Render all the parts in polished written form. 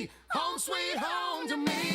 be home sweet home to me.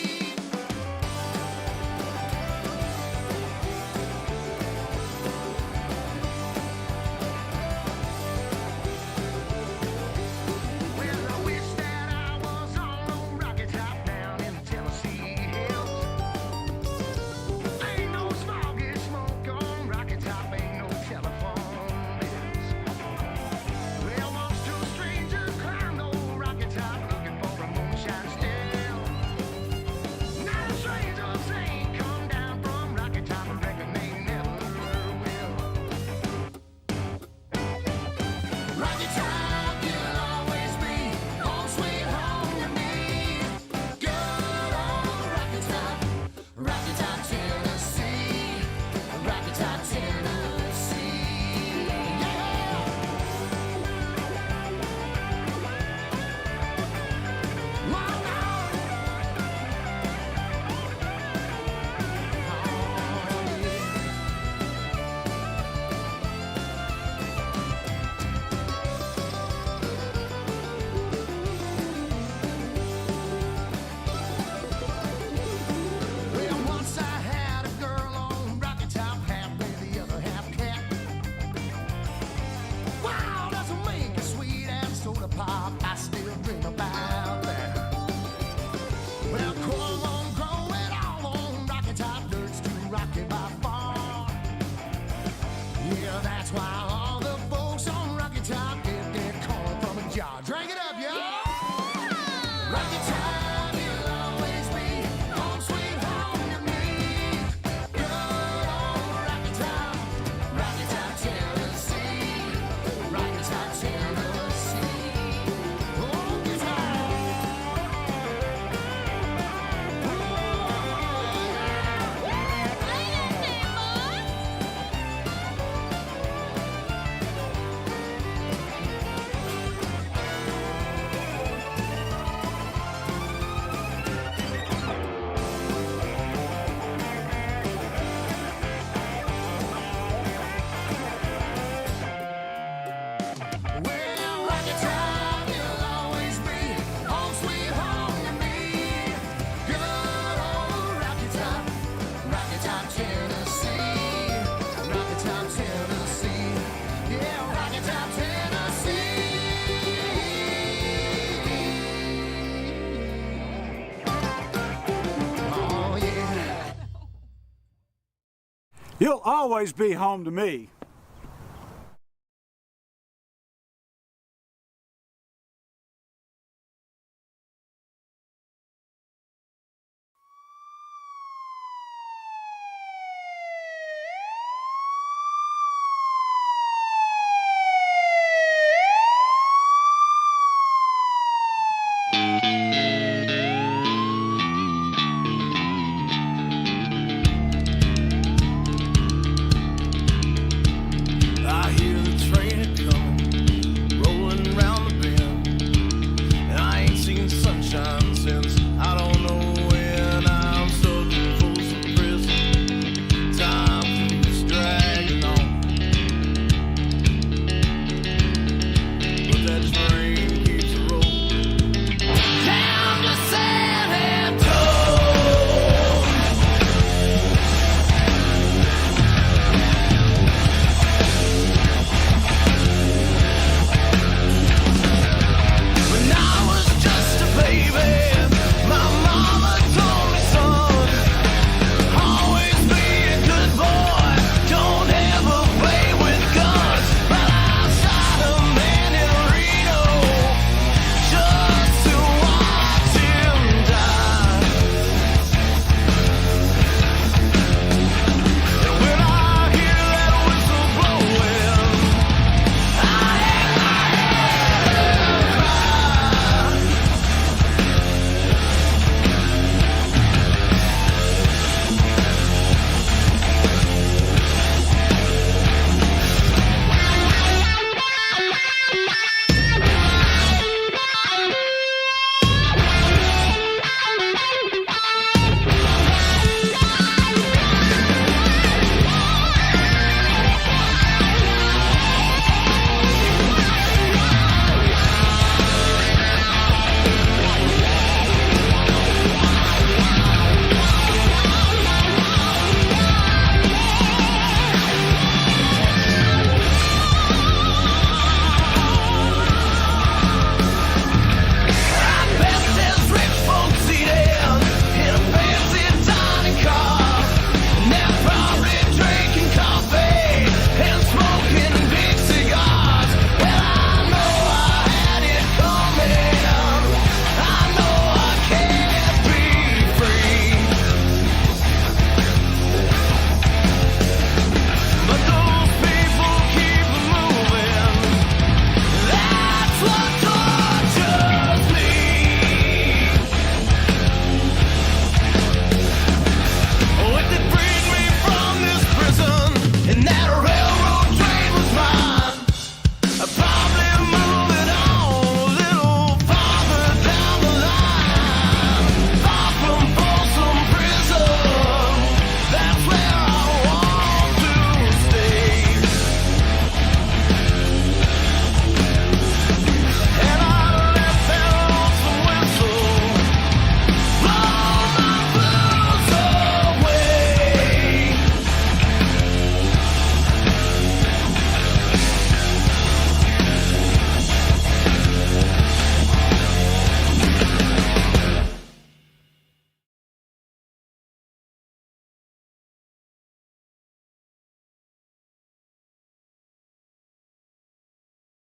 You'll always be home to me.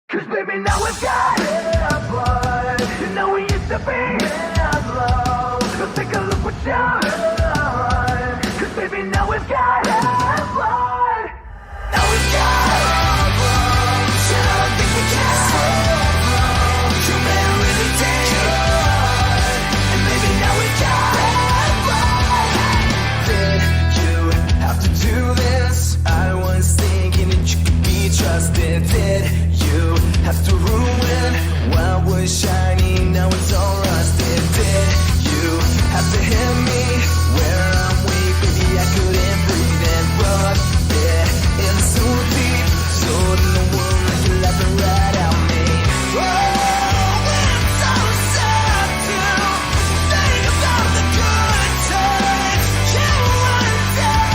'Cause baby, now we've got bad blood. You know we used to be bad blood. So take a look what you've done. 'Cause baby, now we've got bad blood. Now we've got bad blood. You don't think we can blood. You better really take it. And baby, now we've got bad blood. Did you have to do this? I was thinking that you could be trusted. Did you have to ruin what was shining? Now it's all rusted. Did you have to hit me where I'm weak? Baby, I couldn't breathe and brought it in so deep. So in the world, like you're laughing right at me. Oh, it's so sad to think about the good times you went down.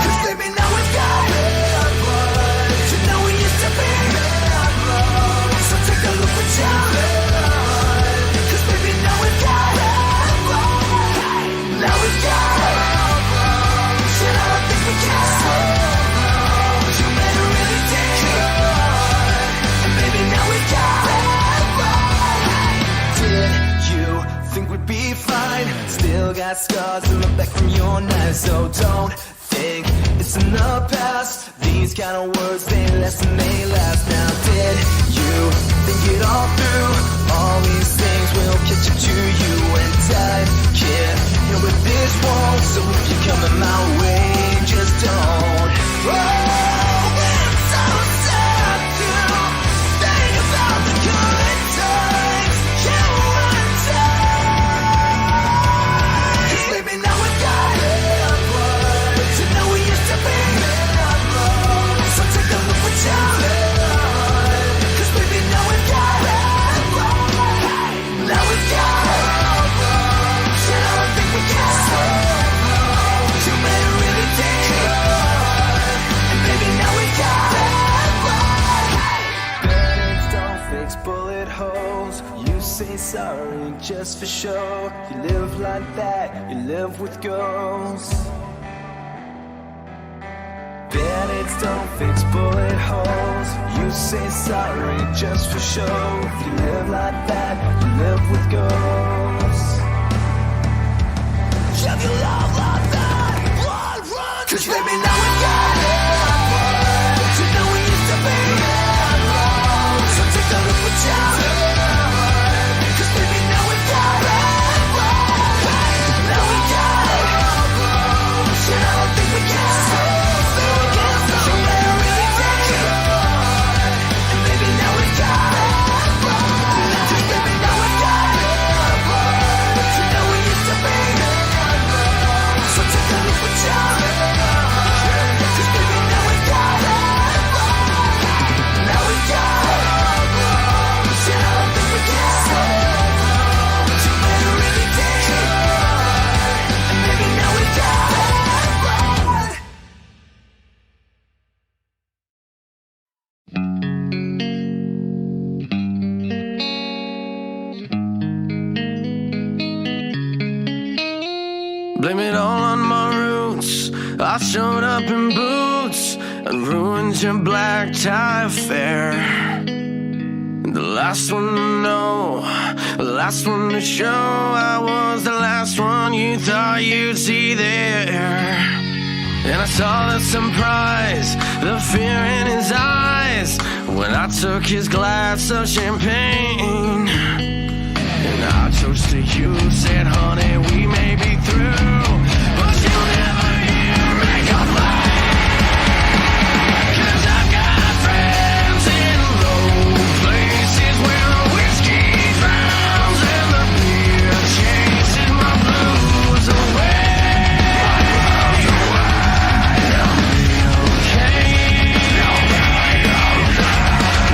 'Cause baby, now we've got bad blood. You know we used to be bad blood. So take a look what you've done. 'Cause baby, now we've got bad blood. Now we've got bad blood. You don't think we can blood. You better really take it. And baby, now we've got bad blood. Did you think we'd be fine? Still got scars in the back from your knife. So don't think it's in the past. These kind of words, they last and they last. Now did you think it all through? All these things will catch up to you and time can't heal with this won't. So if you're coming my way, just don't. Oh, it's so sad to think about the good times you went down. 'Cause baby, now we've got bad blood. You know we used to be bad blood. So take a look what you've done. 'Cause baby, now we've got bad blood. Now we've got bad blood. You don't think we can blood. You better really take it. And baby, now we've got bad blood. Bandits don't fix bullet holes. You say sorry just for show. You live like that, you live with ghosts. Bandits don't fix bullet holes. You say sorry just for show. If you live like that, you live with ghosts. Shove your love like that, blood runs. 'Cause baby, now we got bad blood. You know we used to be bad blood. So take a look what you've done. 'Cause baby, now we got bad blood. Now we got bad blood. You don't think we can stop. You better really take it. And baby, now we got bad blood. 'Cause baby, now we got bad blood. You know we used to be bad blood. So take a look what you've done. 'Cause baby, now we got bad blood. Now we got bad blood. You don't think we can stop. You better really take it. And baby, now we got bad blood. Blame it all on my roots. I showed up in boots and ruined your black tie affair. The last one to know, the last one to show. I was the last one you thought you'd see there. And I saw the surprise, the fear in his eyes when I took his glass of champagne. And I chose to use it, honey, we may be through, but you'll never hear me complain. 'Cause I've got friends in low places where the whiskey drowns and the beer chases my blues away. I'll be okay.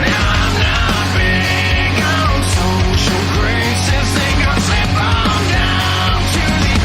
Now I'm not big on social graces. Think I'll slip on down to the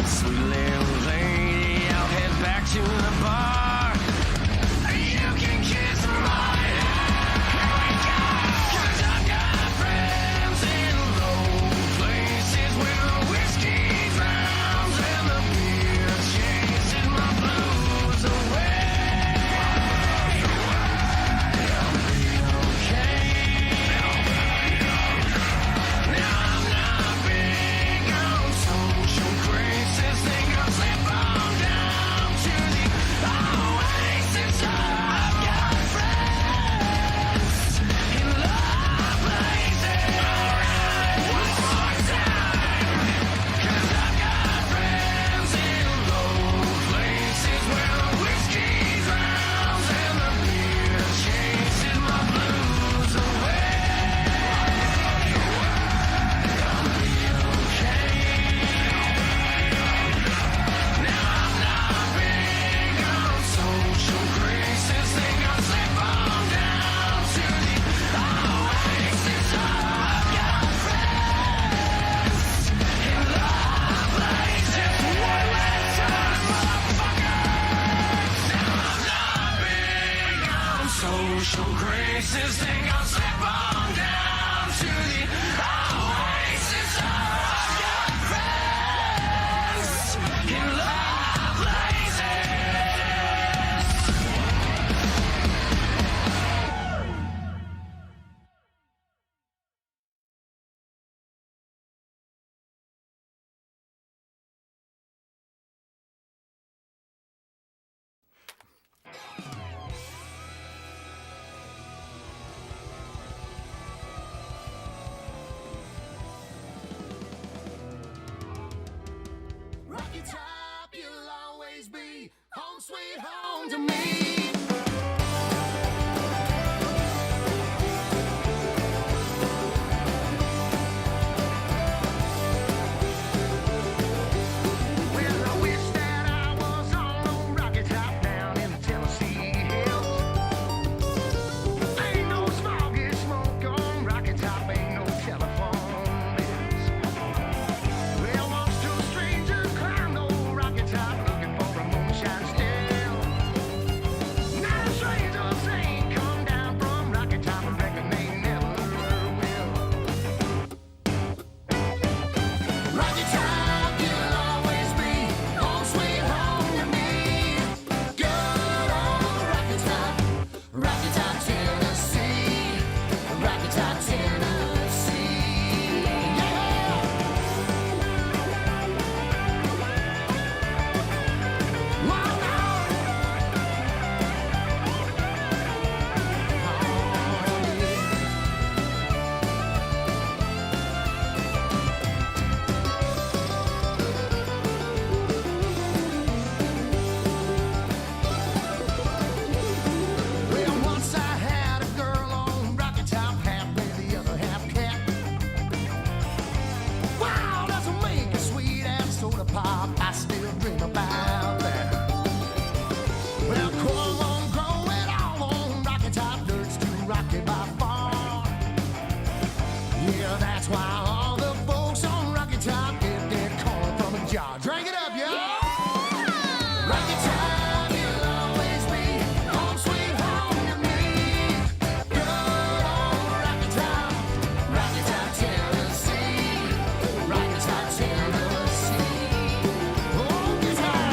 Sweet little lady, I'll head back to the bar. You can kiss my hand, 'cause I've got friends in low places where the whiskey drowns and the beer chases my blues away. I'll be okay. Now I'm not big on social graces, think I'll slip on down to the oasis. I've got friends in low places. One more time, 'cause I've got friends in low places where the whiskey drowns and the beer chases my blues away. I'll be okay. Now I'm not big on social graces, think I'll slip on down to the oasis. I've got friends in low places. One last time, motherfuckers. Now I'm not big on social graces, think I'll slip on down to the oasis. I've got friends in low places. Rocky Top, you'll always be home sweet home to me. Well, I wish that I was on old Rocky Top down in the Tennessee hills. Ain't no smoggy smoke on Rocky Top, ain't no telephone bills. Well, once two strangers climbed old Rocky Top looking for a moonshine still. Now the strangers ain't come down from Rocky Top, I reckon they never will. Rocky Top, you'll always be home sweet home to me. Good old Rocky Top, Tennessee. Rocky Top, Tennessee. Yeah! Wow, Well, once I had a girl on Rocky Top, half baby, the other half cat. Wow, doesn't make a sweet and soda pop. I still dream about that. Well, corn won't grow at all on Rocky Top. Dirt's too rocky by far. Yeah, that's why all the folks on Rocky Top get their corn from a jar. Drink it up, y'all. Rocky Top, you'll always be home sweet home to me. Good old Rocky Top, Tennessee. Rocky Top, Tennessee. Oh, guitar.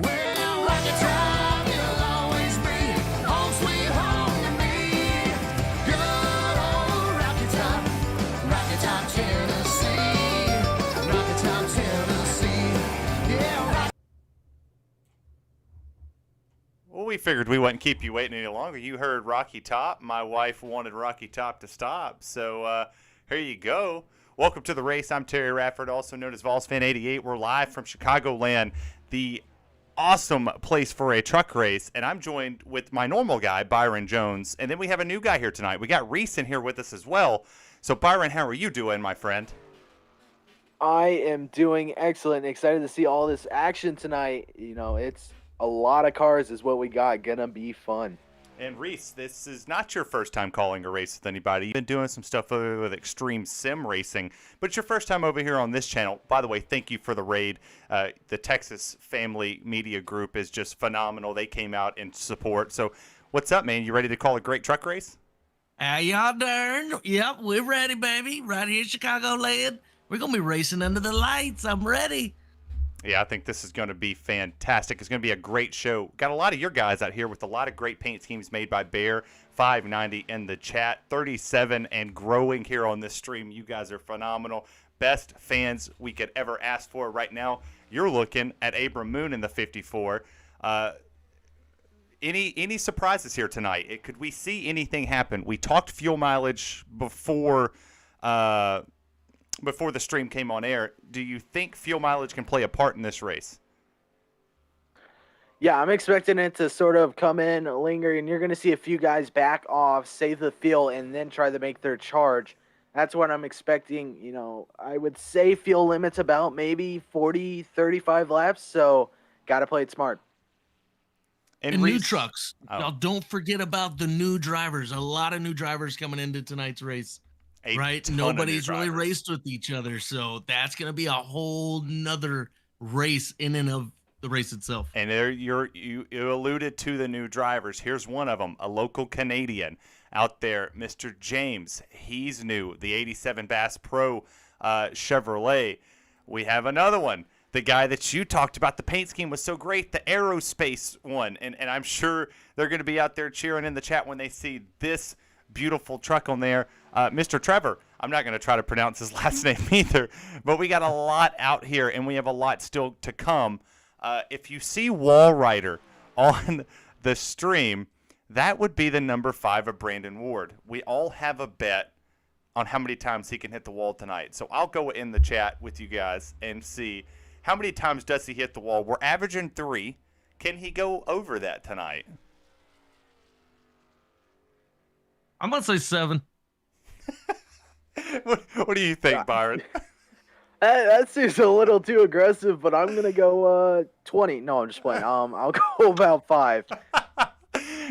Well, Rocky Top, you'll always be home sweet home to me. Good old Rocky Top, Tennessee. Rocky Top, Tennessee. Yeah, Rocky Well, we figured we wouldn't keep you waiting any longer. You heard Rocky Top. My wife wanted Rocky Top to stop. So here you go. Welcome to the race. I'm Terry Radford, also known as VolsFan88. We're live from Chicagoland, the awesome place for a truck race, and I'm joined with my normal guy, Byron Jones, and then we have a new guy here tonight. We got Reese in here with us as well. So, Byron, how are you doing, my friend? I am doing excellent. Excited to see all this action tonight. You know, it's a lot of cars is what we got. Gonna be fun. And Reese, this is not your first time calling a race with anybody. You've been doing some stuff over with Extreme Sim Racing, but it's your first time over here on this channel. By the way, thank you for the raid. The Texas Family Media Group is just phenomenal. They came out in support. So what's up, man? You ready to call a great truck race? How y'all doing? Yep, we're ready, baby. Right here in Chicagoland. We're going to be racing under the lights. I'm ready. Yeah, I think this is going to be fantastic. It's going to be a great show. Got a lot of your guys out here with a lot of great paint schemes made by Bear 590 in the chat. 37 and growing here on this stream. You guys are phenomenal. Best fans we could ever ask for right now. You're looking at Abram Moon in the 54. Any surprises here tonight? Could we see anything happen? We talked fuel mileage before the stream came on air. Do you think fuel mileage can play a part in this race? Yeah, I'm expecting it to sort of come in, linger, and you're going to see a few guys back off, save the fuel, and then try to make their charge. That's what I'm expecting. You know, I would say fuel limits about maybe 40, 35 laps, so got to play it smart. And new Reese- trucks. Oh. Y'all don't forget about the new drivers. A lot of new drivers coming into tonight's race. A Right? ton of new Nobody's really drivers. raced with each other. So that's going to be a whole nother race in and of the race itself. And there you alluded to the new drivers. Here's one of them, a local Canadian out there, Mr. James. He's new, the 87 Bass Pro Chevrolet. We have another one, the guy that you talked about. The paint scheme was so great, the aerospace one. And I'm sure they're going to be out there cheering in the chat when they see this beautiful truck on there. Mr. Trevor, I'm not going to try to pronounce his last name either, but we got a lot out here, and we have a lot still to come. If you see Wall Rider on the stream, that would be the number 5 of Brandon Ward. We all have a bet on how many times he can hit the wall tonight. So I'll go in the chat with you guys and see how many times does he hit the wall. We're averaging 3. Can he go over that tonight? I'm going to say 7. What do you think, Byron? That seems a little too aggressive, but I'm going to go 20. No, I'm just playing. I'll go about 5.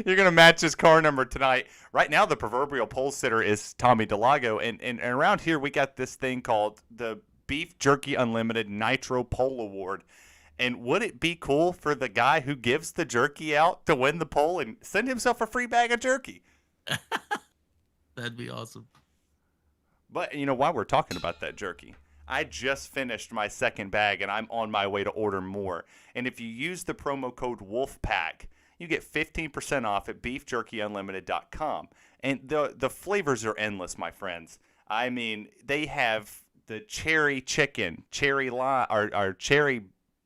You're going to match his car number tonight. Right now, the proverbial pole sitter is Tommy Delago. And around here, we got this thing called the Beef Jerky Unlimited Nitro Pole Award. And would it be cool for the guy who gives the jerky out to win the pole and send himself a free bag of jerky? That'd be awesome. But, you know, while we're talking about that jerky, I just finished my second bag, and I'm on my way to order more. And if you use the promo code WOLFPACK, you get 15% off at beefjerkyunlimited.com. And the flavors are endless, my friends. I mean, they have the cherry chicken, cherry lime, or cherry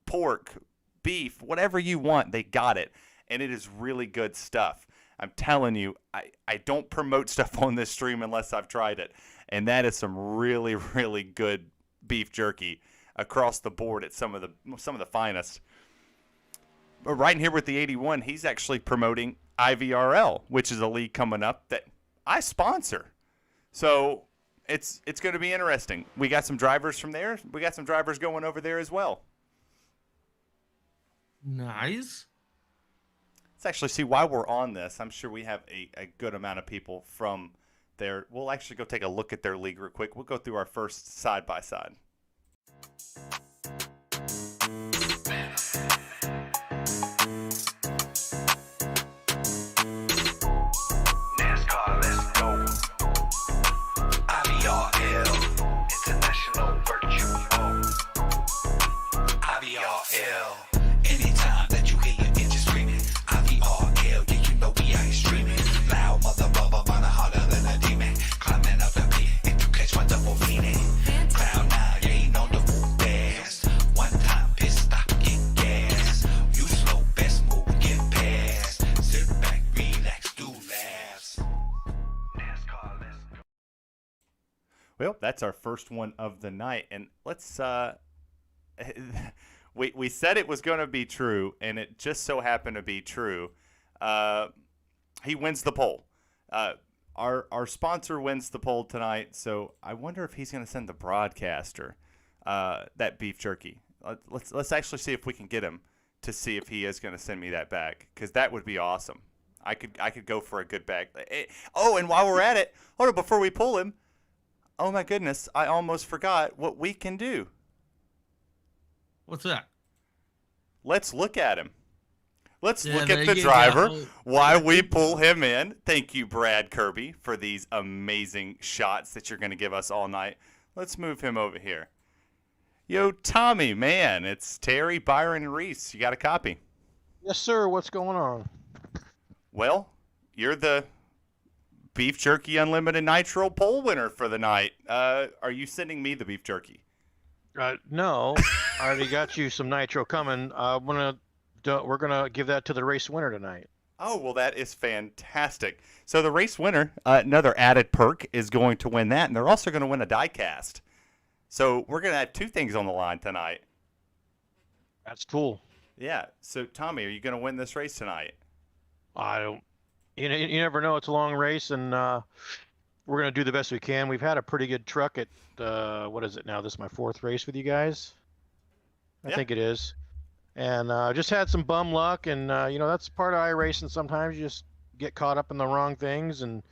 pork, beef, whatever you want, they got it. And it is really good stuff. I'm telling you, I don't promote stuff on this stream unless I've tried it. And that is some really, really good beef jerky across the board at some of the finest. But right in here with the 81, he's actually promoting IVRL, which is a league coming up that I sponsor. So it's going to be interesting. We got some drivers from there. We got some drivers going over there as well. Nice. Let's actually see why we're on this. I'm sure we have a good amount of people from there. We'll actually go take a look at their league real quick. We'll go through our first side-by-side. NASCAR, let's go. IVRL, International Virtual IVRL. Anytime that you hear your engine screaming, IVRL, yeah, you know we out streaming. Loud mother rubber, burner harder than a demon. Climbing up the beat, if you catch my double meaning. Cloud 9, you ain't on the move fast. One time, pit stop, get gas. You slow, best move, get past. Sit back, relax, do laughs. NASCAR, let's go. Well, that's our first one of the night. And let's We said it was going to be true, and it just so happened to be true. He wins the poll. Our sponsor wins the poll tonight, so I wonder if he's going to send the broadcaster that beef jerky. Let's actually see if we can get him to see if he is going to send me that bag, because that would be awesome. I could go for a good bag. Oh, and while we're at it, hold on, before we pull him, oh my goodness, I almost forgot what we can do. What's that? Let's look at him. Let's Yeah, look there at the you driver go. while we pull him in. Thank you, Brad Kirby, for these amazing shots that you're going to give us all night. Let's move him over here. Yo, Tommy, man, it's Terry, Byron, and Reese. You got a copy? Yes, sir. What's going on? Well, you're the Beef Jerky Unlimited Nitro poll winner for the night. Are you sending me the beef jerky? No, I already got you some nitro coming. We're gonna give that to the race winner tonight. Oh, well, that is fantastic. So the race winner, another added perk, is going to win that, and they're also going to win a die cast. So we're going to have two things on the line tonight. That's cool. Yeah. So, Tommy, are you going to win this race tonight? I don't. You never know. It's a long race, and we're gonna do the best we can. We've had a pretty good truck at what is it now? This is my 4th race with you guys. I Yeah. think it is. And just had some bum luck, and that's part of iRacing. Sometimes you just get caught up in the wrong things, and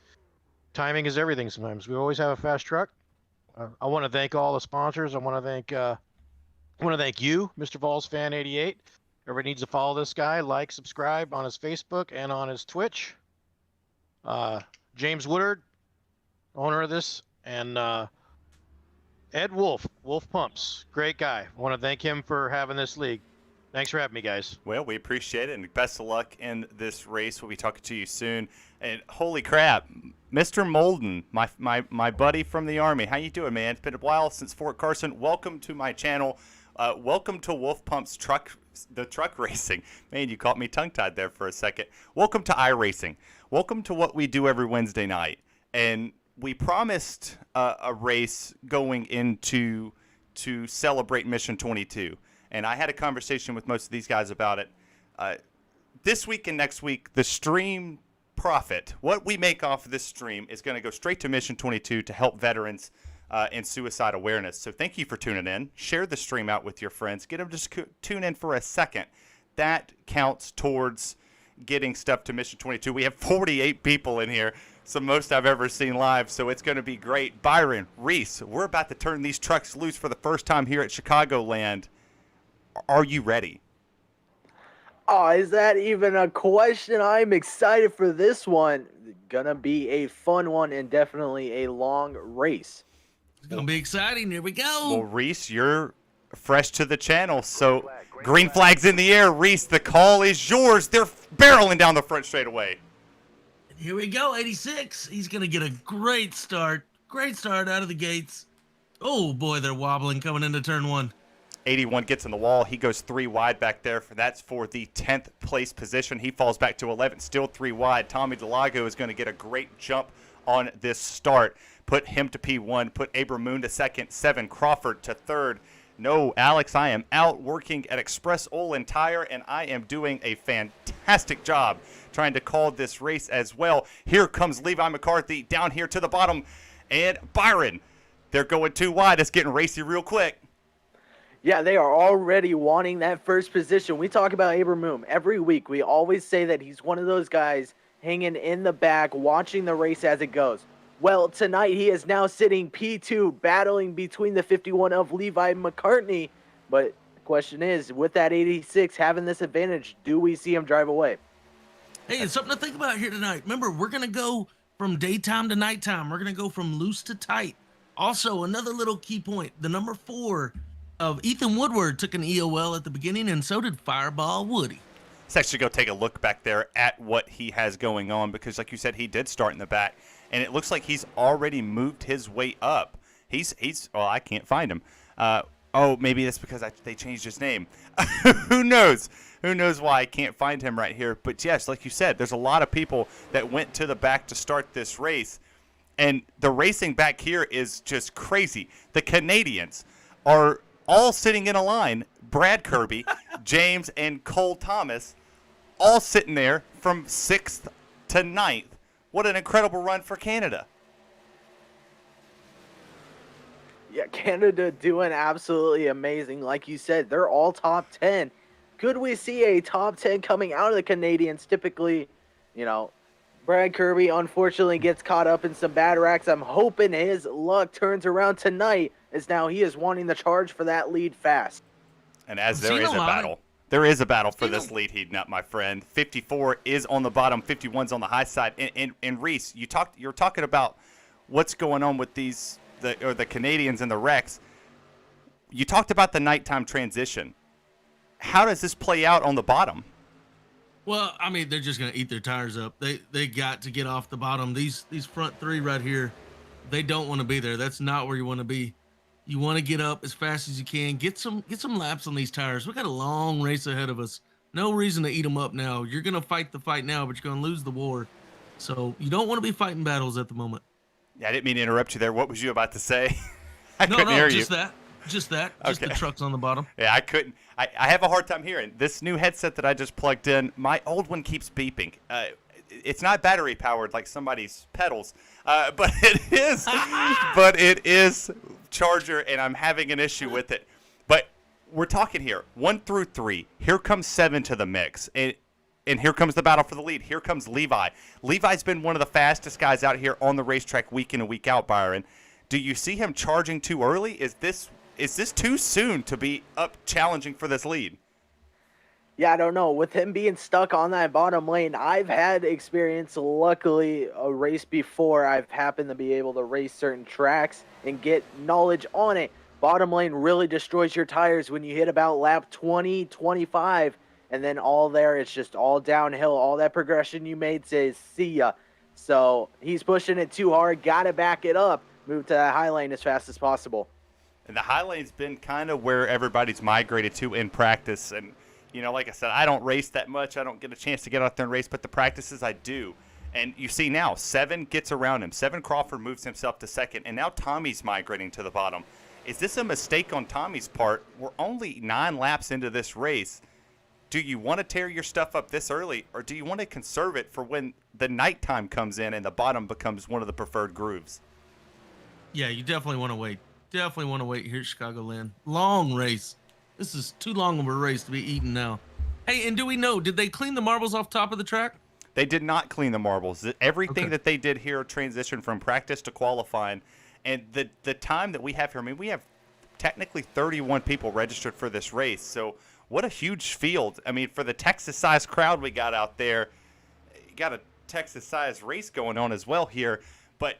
timing is everything. Sometimes we always have a fast truck. I want to thank all the sponsors. I want to thank you, Mr. Vols Fan 88. Everybody needs to follow this guy, like, subscribe on his Facebook and on his Twitch. James Woodard, owner of this, and Ed Wolf Pumps, great guy. I want to thank him for having this league. Thanks for having me, guys. Well, we appreciate it, and best of luck in this race. We'll be talking to you soon. And holy crap, Mr. Molden, my buddy from the Army. How you doing, man? It's been a while since Fort Carson. Welcome to my channel. Welcome to Wolf Pump's truck racing. Man, you caught me tongue-tied there for a second. Welcome to iRacing. Welcome to what we do every Wednesday night. And we promised a race going into to celebrate Mission 22. And I had a conversation with most of these guys about it. This week and next week, the stream profit, what we make off of this stream, is going to go straight to Mission 22 to help veterans in suicide awareness. So thank you for tuning in. Share the stream out with your friends. Get them to just tune in for a second. That counts towards getting stuff to Mission 22. We have 48 people in here, so most I've ever seen live, so it's going to be great. Byron, Reese, we're about to turn these trucks loose for the first time here at Chicagoland. Are you ready? Oh, is that even a question? I'm excited for this one. Gonna be a fun one and definitely a long race. It's gonna be exciting. Here we go. Well, Reese, you're fresh to the channel, so green flag's in the air. Reese, the call is yours. They're barreling down the front straightaway. Here we go. 86. He's gonna get a great start. Great start out of the gates. Oh boy, they're wobbling coming into turn 1. 81 gets in the wall. He goes 3 wide back there. That's for the 10th place position. He falls back to 11, still 3 wide. Tommy Delago is going to get a great jump on this start. Put him to P1. Put Abram Moon to 2nd. 7 Crawford to 3rd. No, Alex, I am out working at Express Oil and Tire, and I am doing a fantastic job trying to call this race as well. Here comes Levi McCarthy down here to the bottom. And Byron, they're going 2 wide. It's getting racy real quick. Yeah, they are already wanting that first position. We talk about Abram Moon every week. We always say that he's one of those guys hanging in the back, watching the race as it goes. Well, tonight he is now sitting P2, battling between the 51 of Levi McCartney. But the question is, with that 86 having this advantage, do we see him drive away? Hey, it's something to think about here tonight. Remember, we're gonna go from daytime to nighttime. We're gonna go from loose to tight. Also, another little key point: the number 4 of Ethan Woodward took an EOL at the beginning, and so did Fireball Woody. Let's actually go take a look back there at what he has going on, because like you said, he did start in the back, and it looks like he's already moved his way up. He's well, I can't find him. Oh, maybe that's because they changed his name. Who knows? Who knows why I can't find him right here? But yes, like you said, there's a lot of people that went to the back to start this race, and the racing back here is just crazy. The Canadians are all sitting in a line. Brad Kirby, James, and Cole Thomas, all sitting there from 6th to 9th. What an incredible run for Canada. Yeah, Canada doing absolutely amazing. Like you said, they're all top 10. Could we see a top 10 coming out of the Canadians? Typically, Brad Kirby unfortunately gets caught up in some bad racks. I'm hoping his luck turns around tonight, as now he is wanting the charge for that lead fast. And as I've there seen is a a lot of- battle. There is a battle for Seen this a- lead heating up, my friend. 54 is on the bottom, 51's on the high side. And Reese, you're talking about what's going on with the Canadians and the Rex. You talked about the nighttime transition. How does this play out on the bottom? Well, I mean, they're just gonna eat their tires up. They got to get off the bottom. These front three right here, they don't want to be there. That's not where you want to be. You want to get up as fast as you can. Get some laps on these tires. We got a long race ahead of us. No reason to eat them up now. You're gonna fight the fight now, but you're gonna lose the war. So you don't want to be fighting battles at the moment. Yeah, I didn't mean to interrupt you there. What was you about to say? I No, couldn't hear just you. that. Just the Okay. trucks on the bottom. Yeah, I couldn't. I have a hard time hearing. This new headset that I just plugged in, my old one keeps beeping. It's not battery powered like somebody's pedals, but it is charger, and I'm having an issue with it. But we're talking here 1 through 3. Here comes 7 to the mix, and here comes the battle for the lead. Here comes Levi. Levi's been one of the fastest guys out here on the racetrack week in and week out, Byron. Do you see him charging too early? Is this too soon to be up challenging for this lead? Yeah, I don't know. With him being stuck on that bottom lane, I've had experience, luckily, a race before. I've happened to be able to race certain tracks and get knowledge on it. Bottom lane really destroys your tires when you hit about lap 20, 25, and then all there, it's just all downhill. All that progression you made says, see ya. So he's pushing it too hard, got to back it up, move to that high lane as fast as possible. And the high lane's been kind of where everybody's migrated to in practice. And, like I said, I don't race that much. I don't get a chance to get out there and race, but the practices I do. And you see now, 7 gets around him. 7 Crawford moves himself to second, and now Tommy's migrating to the bottom. Is this a mistake on Tommy's part? We're only 9 laps into this race. Do you want to tear your stuff up this early, or do you want to conserve it for when the nighttime comes in and the bottom becomes one of the preferred grooves? Yeah, you definitely want to wait. Definitely want to wait here at Chicagoland. Long race. This is too long of a race to be eaten now. Hey, and do we know, did they clean the marbles off top of the track? They did not clean the marbles. Everything Okay. that they did here transitioned from practice to qualifying. And the time that we have here, I mean, we have technically 31 people registered for this race. So what a huge field. I mean, for the Texas-sized crowd we got out there, you got a Texas-sized race going on as well here. But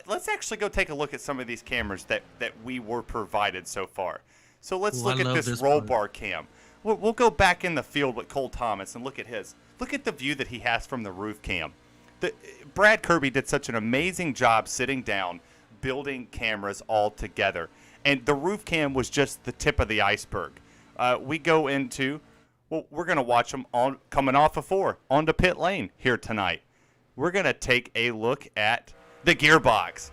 let's actually go take a look at some of these cameras that we were provided so far. So let's Ooh, I look at love this this roll part. bar cam. We'll go back in the field with Cole Thomas and look at his. Look at the view that he has from the roof cam. Brad Kirby did such an amazing job sitting down, building cameras all together. And the roof cam was just the tip of the iceberg. We go into, we're going to watch them coming off of 4 onto pit lane here tonight. We're going to take a look at the gearbox.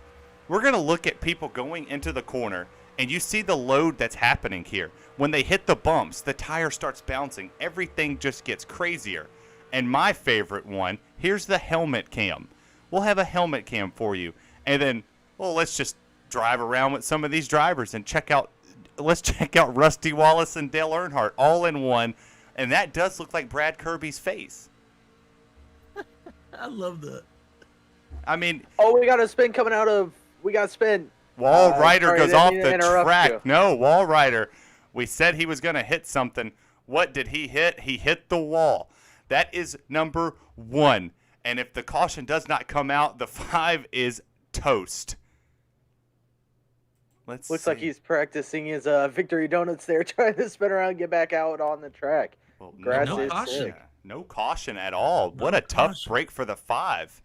We're going to look at people going into the corner, and you see the load that's happening here. When they hit the bumps, the tire starts bouncing. Everything just gets crazier. And my favorite one, here's the helmet cam. We'll have a helmet cam for you. And then, let's just drive around with some of these drivers and let's check out Rusty Wallace and Dale Earnhardt all in one. And that does look like Brad Kirby's face. I love that. I mean, Oh, we got a spin coming out of. We got a spin. Wall Rider sorry, goes didn't off mean to the interrupt track. you. No, Wall Rider. We said he was going to hit something. What did he hit? He hit the wall. That is number 1. And if the caution does not come out, the 5 is toast. Let's Looks see. like he's practicing his victory donuts there, trying to spin around and get back out on the track. Well, Grass no is caution. sick. No caution at all. What No a tough caution. break for the 5.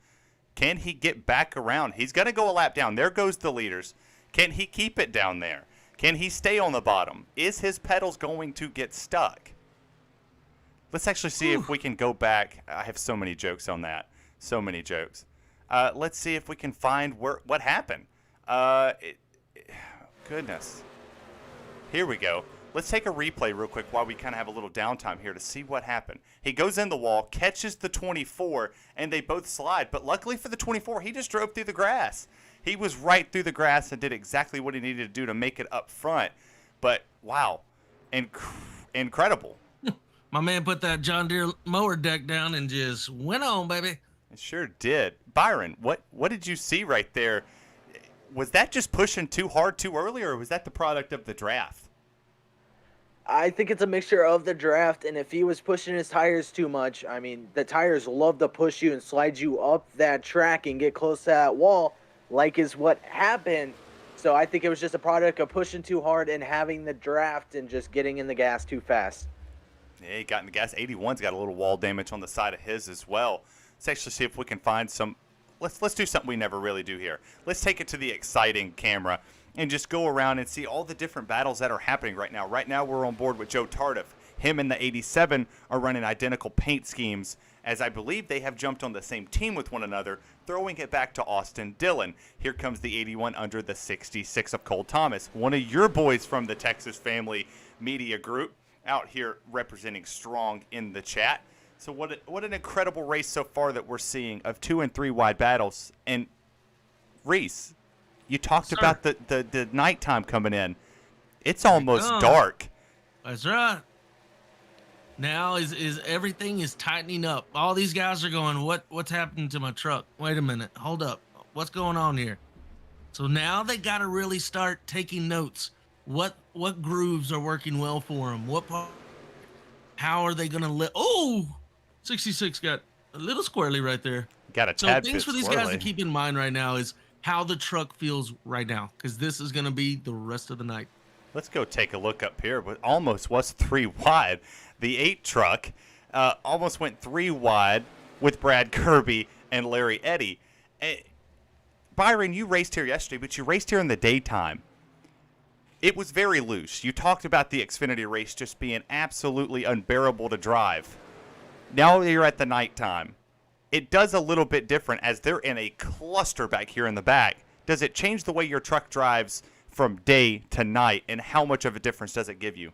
Can he get back around? He's going to go a lap down. There goes the leaders. Can he keep it down there? Can he stay on the bottom? Is his pedals going to get stuck? Let's actually see if we can go back. I have so many jokes on that. So many jokes. Let's see if we can find what happened. Goodness. Here we go. Let's take a replay real quick while we kind of have a little downtime here to see what happened. He goes in the wall, catches the 24, and they both slide. But luckily for the 24, he just drove through the grass. He was right through the grass and did exactly what he needed to do to make it up front. But, wow, incredible. My man put that John Deere mower deck down and just went on, baby. It sure did. Byron, what did you see right there? Was that just pushing too hard too early, or was that the product of the draft? I think it's a mixture of the draft, and if he was pushing his tires too much, I mean, the tires love to push you and slide you up that track and get close to that wall, like is what happened. So I think it was just a product of pushing too hard and having the draft and just getting in the gas too fast. Yeah, he got in the gas. 81's got a little wall damage on the side of his as well. Let's actually see if we can find some. Let's do something we never really do here. Let's take it to the exciting camera and just go around and see all the different battles that are happening right now. Right now, we're on board with Joe Tardif. Him and the 87 are running identical paint schemes, as I believe they have jumped on the same team with one another, throwing it back to Austin Dillon. Here comes the 81 under the 66 of Cole Thomas, one of your boys from the Texas Family Media Group, out here representing strong in the chat. So what an incredible race so far that we're seeing of 2 and 3 wide battles. And Reese, you talked about the nighttime coming in. It's almost dark. That's right. Now is everything is tightening up. All these guys are going, what's happening to my truck? Wait a minute. Hold up. What's going on here? So now they got to really start taking notes. What grooves are working well for them? How are they going to live? Oh, 66 got a little squirrely right there. Got a So tad things bit for these guys to swirly. keep in mind right now is how the truck feels right now, because this is going to be the rest of the night. Let's go take a look up here. But almost was 3 wide. The 8 truck almost went 3 wide with Brad Kirby and Larry Eddy. Byron, you raced here yesterday, but you raced here in the daytime. It was very loose. You talked about the Xfinity race just being absolutely unbearable to drive. Now you're at the nighttime. It does a little bit different as they're in a cluster back here in the back. Does it change the way your truck drives from day to night, and how much of a difference does it give you?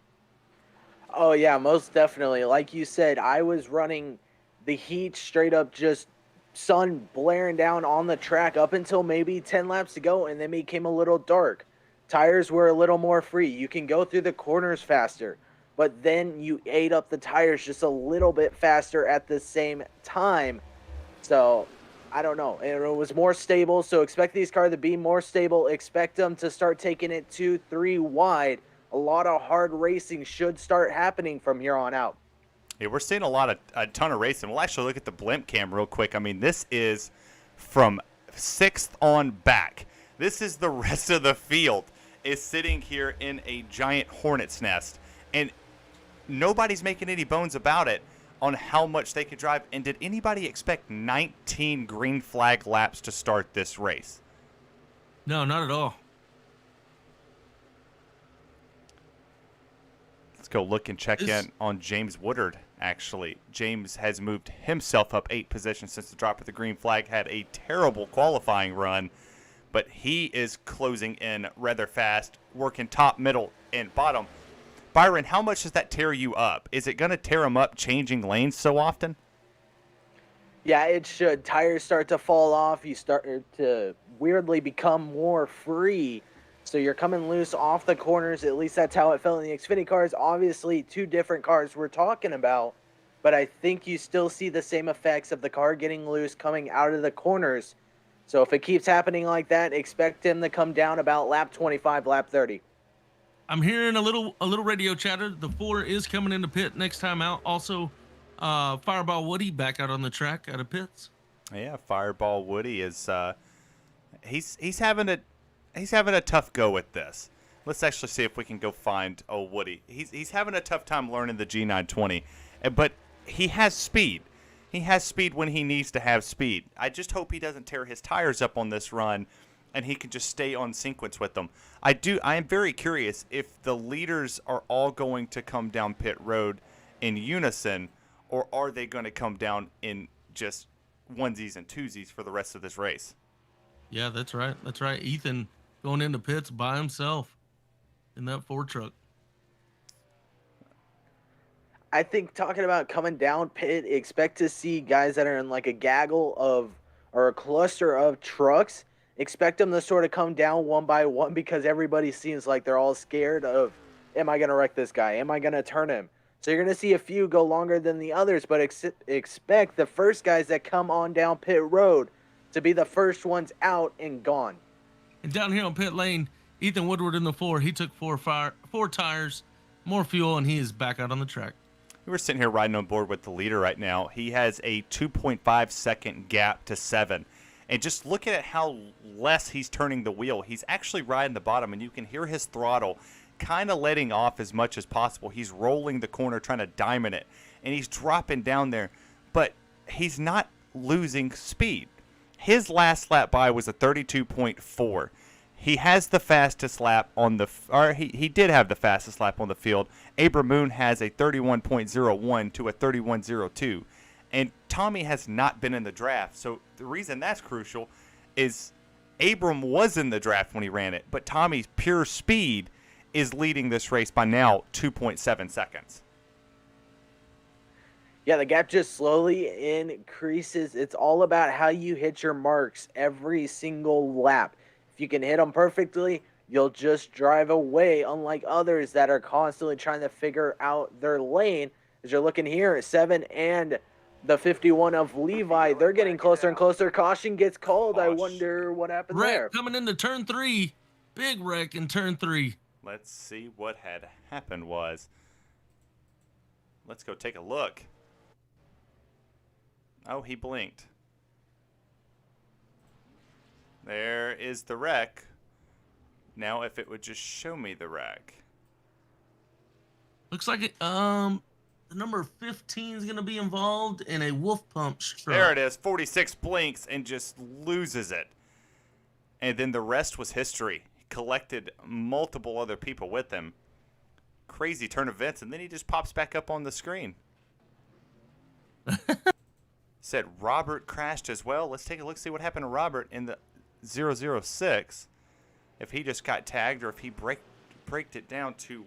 Oh, yeah, most definitely. Like you said, I was running the heat straight up, just sun blaring down on the track up until maybe 10 laps to go, and then it became a little dark. Tires were a little more free. You can go through the corners faster, but then you ate up the tires just a little bit faster at the same time. So, I don't know. It was more stable, so expect these cars to be more stable. Expect them to start taking it 2, 3 wide. A lot of hard racing should start happening from here on out. Yeah, we're seeing a ton of racing. We'll actually look at the blimp cam real quick. I mean, this is from 6th on back. This is the rest of the field is sitting here in a giant hornet's nest. And nobody's making any bones about it on how much they could drive. And did anybody expect 19 green flag laps to start this race? No, not at all. Let's go look and check in on James Woodard, actually. James has moved himself up 8 positions since the drop of the green flag. Had a terrible qualifying run, but he is closing in rather fast, working top, middle, and bottom. Byron, how much does that tear you up? Is it going to tear him up changing lanes so often? Yeah, it should. Tires start to fall off. You start to weirdly become more free. So you're coming loose off the corners. At least that's how it felt in the Xfinity cars. Obviously, 2 different cars we're talking about. But I think you still see the same effects of the car getting loose coming out of the corners. So if it keeps happening like that, expect him to come down about lap 25, lap 30. I'm hearing a little radio chatter. The 4 is coming into pit next time out. Also, Fireball Woody back out on the track out of pits. Yeah, Fireball Woody is he's having a tough go at this. Let's actually see if we can go find Woody. He's having a tough time learning the G920, but he has speed. He has speed when he needs to have speed. I just hope he doesn't tear his tires up on this run, and he can just stay on sequence with them. I am very curious if the leaders are all going to come down pit road in unison, or are they going to come down in just onesies and twosies for the rest of this race? Yeah, that's right. That's right. Ethan going into pits by himself in that Ford truck. I think talking about coming down pit, expect to see guys that are in like a gaggle of or a cluster of trucks. Expect them to sort of come down one by one because everybody seems like they're all scared of, am I going to wreck this guy? Am I going to turn him? So you're going to see a few go longer than the others, but expect the first guys that come on down pit road to be the first ones out and gone. And down here on pit lane, Ethan Woodward in the 4. He took four tires, more fuel, and he is back out on the track. We're sitting here riding on board with the leader right now. He has a 2.5 second gap to 7. And just looking at how less he's turning the wheel, he's actually riding the bottom, and you can hear his throttle kind of letting off as much as possible. He's rolling the corner, trying to diamond it, and he's dropping down there, but he's not losing speed. His last lap by was a 32.4. He has the fastest lap on the, or he did have the fastest lap on the field. Abram Moon has a 31.01 to a 31.02. And Tommy has not been in the draft. So the reason that's crucial is Abram was in the draft when he ran it, but Tommy's pure speed is leading this race by now 2.7 seconds. Yeah, the gap just slowly increases. It's all about how you hit your marks every single lap. If you can hit them perfectly, you'll just drive away, unlike others that are constantly trying to figure out their lane. As you're looking here, 7 and the 51 of Levi, they're getting closer and closer. Caution gets called. I wonder what happened there. Wreck coming into turn 3. Big wreck in turn 3. Let's see what had happened was. Let's go take a look. Oh, he blinked. There is the wreck. Now if it would just show me the wreck. Looks like it, the number 15 is going to be involved in a wolf pump truck. There it is. 46 blinks and just loses it. And then the rest was history. He collected multiple other people with him. Crazy turn of events, and then he just pops back up on the screen. Said Robert crashed as well. Let's take a look, see what happened to Robert in the 006. If he just got tagged or if he braked it down too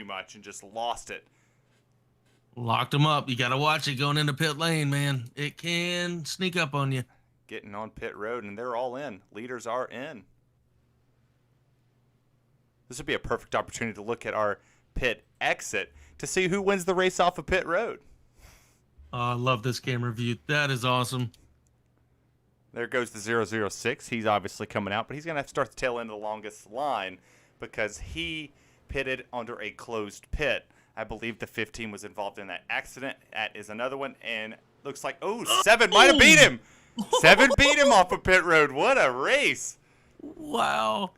much and just lost it. Locked him up. You got to watch it going into pit lane, man. It can sneak up on you. Getting on pit road, and they're all in. Leaders are in. This would be a perfect opportunity to look at our pit exit to see who wins the race off of pit road. Oh, I love this camera view. That is awesome. There goes the 006. He's obviously coming out, but he's going to have to start the tail end of the longest line because he pitted under a closed pit. I believe the 15 was involved in that accident. That is another one, and looks like, 7 might have beat him. 7 beat him off of pit road. What a race. Wow.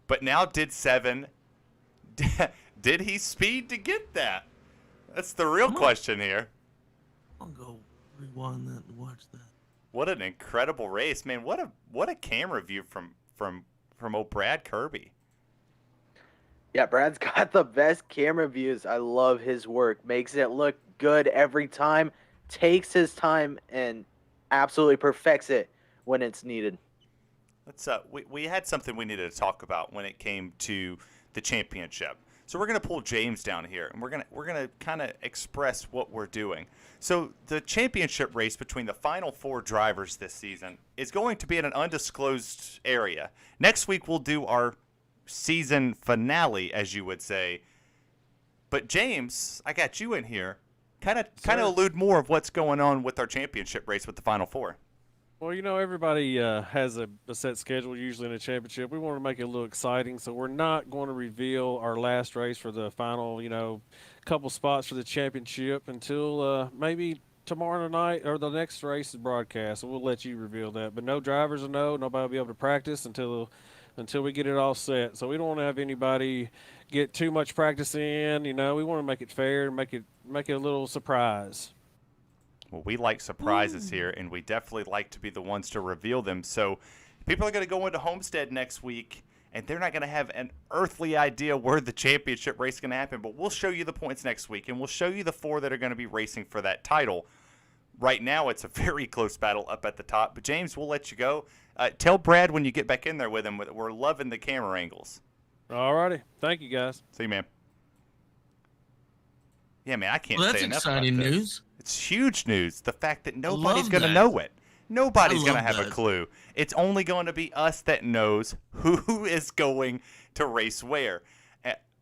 But now did 7, did he speed to get that? That's the real question here. I'll go rewind that and watch that. What an incredible race, man! What a camera view from old Brad Kirby. Yeah, Brad's got the best camera views. I love his work. Makes it look good every time. Takes his time and absolutely perfects it when it's needed. Let's we had something we needed to talk about when it came to the championship. So we're gonna pull James down here, and we're gonna kind of express what we're doing. So the championship race between the final 4 drivers this season is going to be in an undisclosed area. Next week we'll do our season finale, as you would say. But James, I got you in here. Kind of allude more of what's going on with our championship race with the final 4. Well, you know, everybody has a set schedule usually in a championship. We want to make it a little exciting, so we're not going to reveal our last race for the final, couple spots for the championship until maybe tomorrow night or the next race is broadcast. So we'll let you reveal that. But no drivers will know. Nobody will be able to practice until we get it all set. So we don't want to have anybody get too much practice in. We want to make it fair and make it a little surprise. Well, we like surprises here, and we definitely like to be the ones to reveal them. So people are going to go into Homestead next week, and they're not going to have an earthly idea where the championship race is going to happen. But we'll show you the points next week, and we'll show you the 4 that are going to be racing for that title. Right now, it's a very close battle up at the top. But, James, we'll let you go. Tell Brad when you get back in there with him. We're loving the camera angles. All righty. Thank you, guys. See you, man. Yeah, man, I can't Well, say that's enough exciting about this. news. It's huge news. The fact that nobody's love going to that. know it. Nobody's I going to love have a that. clue. It's only going to be us that knows who is going to race where.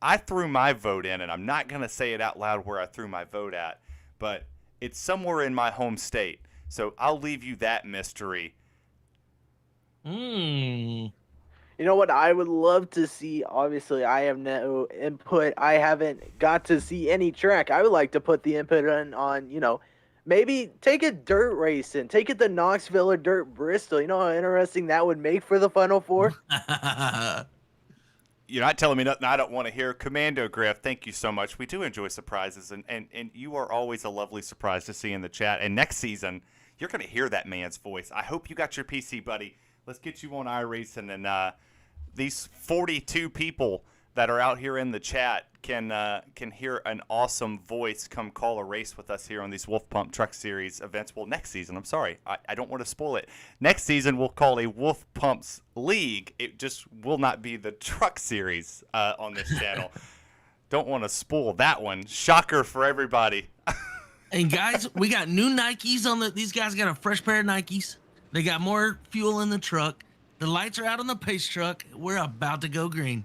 I threw my vote in, and I'm not going to say it out loud where I threw my vote at, but it's somewhere in my home state. So I'll leave you that mystery. Hmm. You know what I would love to see? Obviously, I have no input. I haven't got to see any track. I would like to put the input on, maybe take a dirt race and take it to Knoxville or Dirt Bristol. You know how interesting that would make for the Final Four? You're not telling me nothing I don't want to hear. Commando Griff, thank you so much. We do enjoy surprises, and you are always a lovely surprise to see in the chat. And next season, you're going to hear that man's voice. I hope you got your PC, buddy. Let's get you on iRacing, and these 42 people that are out here in the chat can hear an awesome voice come call a race with us here on these Wolf Pump Truck Series events. Well, next season, I'm sorry. I don't want to spoil it. Next season, we'll call a Wolf Pumps League. It just will not be the Truck Series on this channel. Don't want to spoil that one. Shocker for everybody. And guys, we got new Nikes on these guys got a fresh pair of Nikes. They got more fuel in the truck. The lights are out on the pace truck. We're about to go green.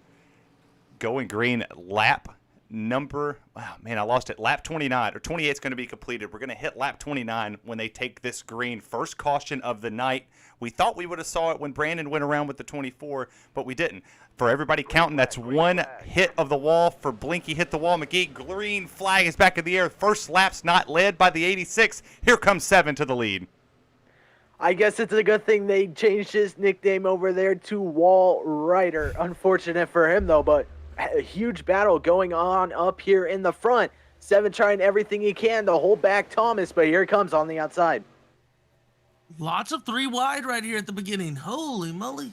Going green lap number, wow, man, I lost it. Lap 29 or 28 is going to be completed. We're going to hit lap 29 when they take this green. First caution of the night. We thought we would have saw it when Brandon went around with the 24, but we didn't. For everybody counting, that's one hit of the wall for Blinky. Hit the wall. McGee, green flag is back in the air. First lap's not led by the 86. Here comes 7 to the lead. I guess it's a good thing they changed his nickname over there to Wall Rider. Unfortunate for him, though, but a huge battle going on up here in the front. 7 trying everything he can to hold back Thomas, but here he comes on the outside. Lots of 3 wide right here at the beginning. Holy moly.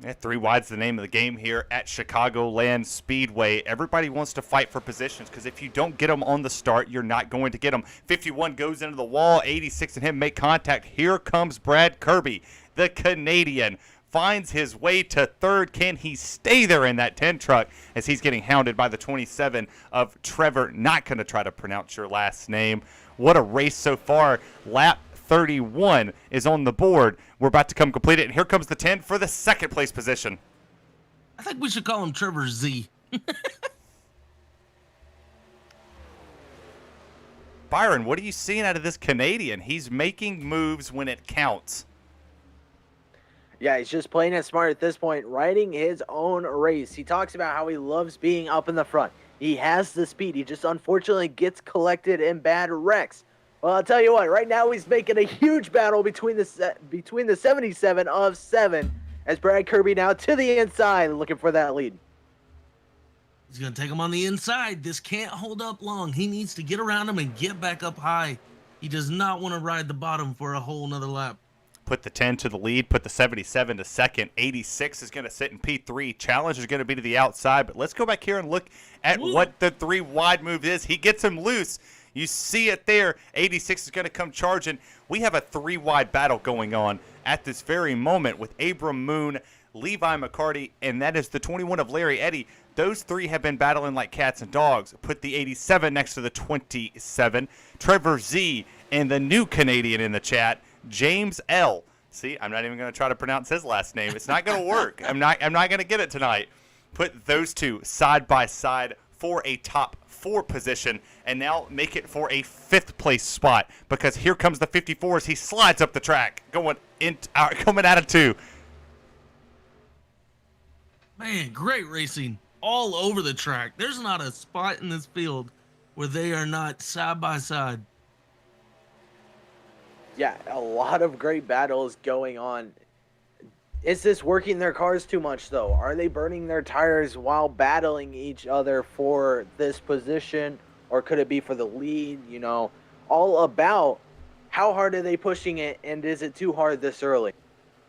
Yeah, 3 wide's the name of the game here at Chicagoland Speedway. Everybody wants to fight for positions because if you don't get them on the start, you're not going to get them. 51 goes into the wall. 86 and him make contact. Here comes Brad Kirby, the Canadian. Finds his way to third. Can he stay there in that 10 truck as he's getting hounded by the 27 of Trevor? Not going to try to pronounce your last name. What a race so far. Lap 31 is on the board. We're about to come complete it, and here comes the 10 for the second place position. I think we should call him Trevor Z. Byron, what are you seeing out of this Canadian? He's making moves when it counts. Yeah, he's just playing it smart at this point, riding his own race. He talks about how he loves being up in the front. He has the speed. He just unfortunately gets collected in bad wrecks. Well, I'll tell you what, right now he's making a huge battle between the 77 of 7 as Brad Kirby now to the inside looking for that lead. He's going to take him on the inside. This can't hold up long. He needs to get around him and get back up high. He does not want to ride the bottom for a whole nother lap. Put the 10 to the lead, put the 77 to second. 86 is going to sit in P3. Challenge is going to be to the outside, but let's go back here and look at what the 3 wide move is. He gets him loose. You see it there. 86 is going to come charging. We have a 3 wide battle going on at this very moment with Abram Moon, Levi McCarty, and that is the 21 of Larry Eddy. Those 3 have been battling like cats and dogs. Put the 87 next to the 27. Trevor Z and the new Canadian in the chat, James L. See, I'm not even going to try to pronounce his last name. It's not going to work. I'm not going to get it tonight. Put those 2 side by side for a top 4 position, and now make it for a 5th place spot because here comes the 54 as he slides up the track, coming out of 2. Man, great racing all over the track. There's not a spot in this field where they are not side by side. Yeah, a lot of great battles going on. Is this working their cars too much, though? Are they burning their tires while battling each other for this position? Or could it be for the lead? You know, all about how hard are they pushing it, and is it too hard this early?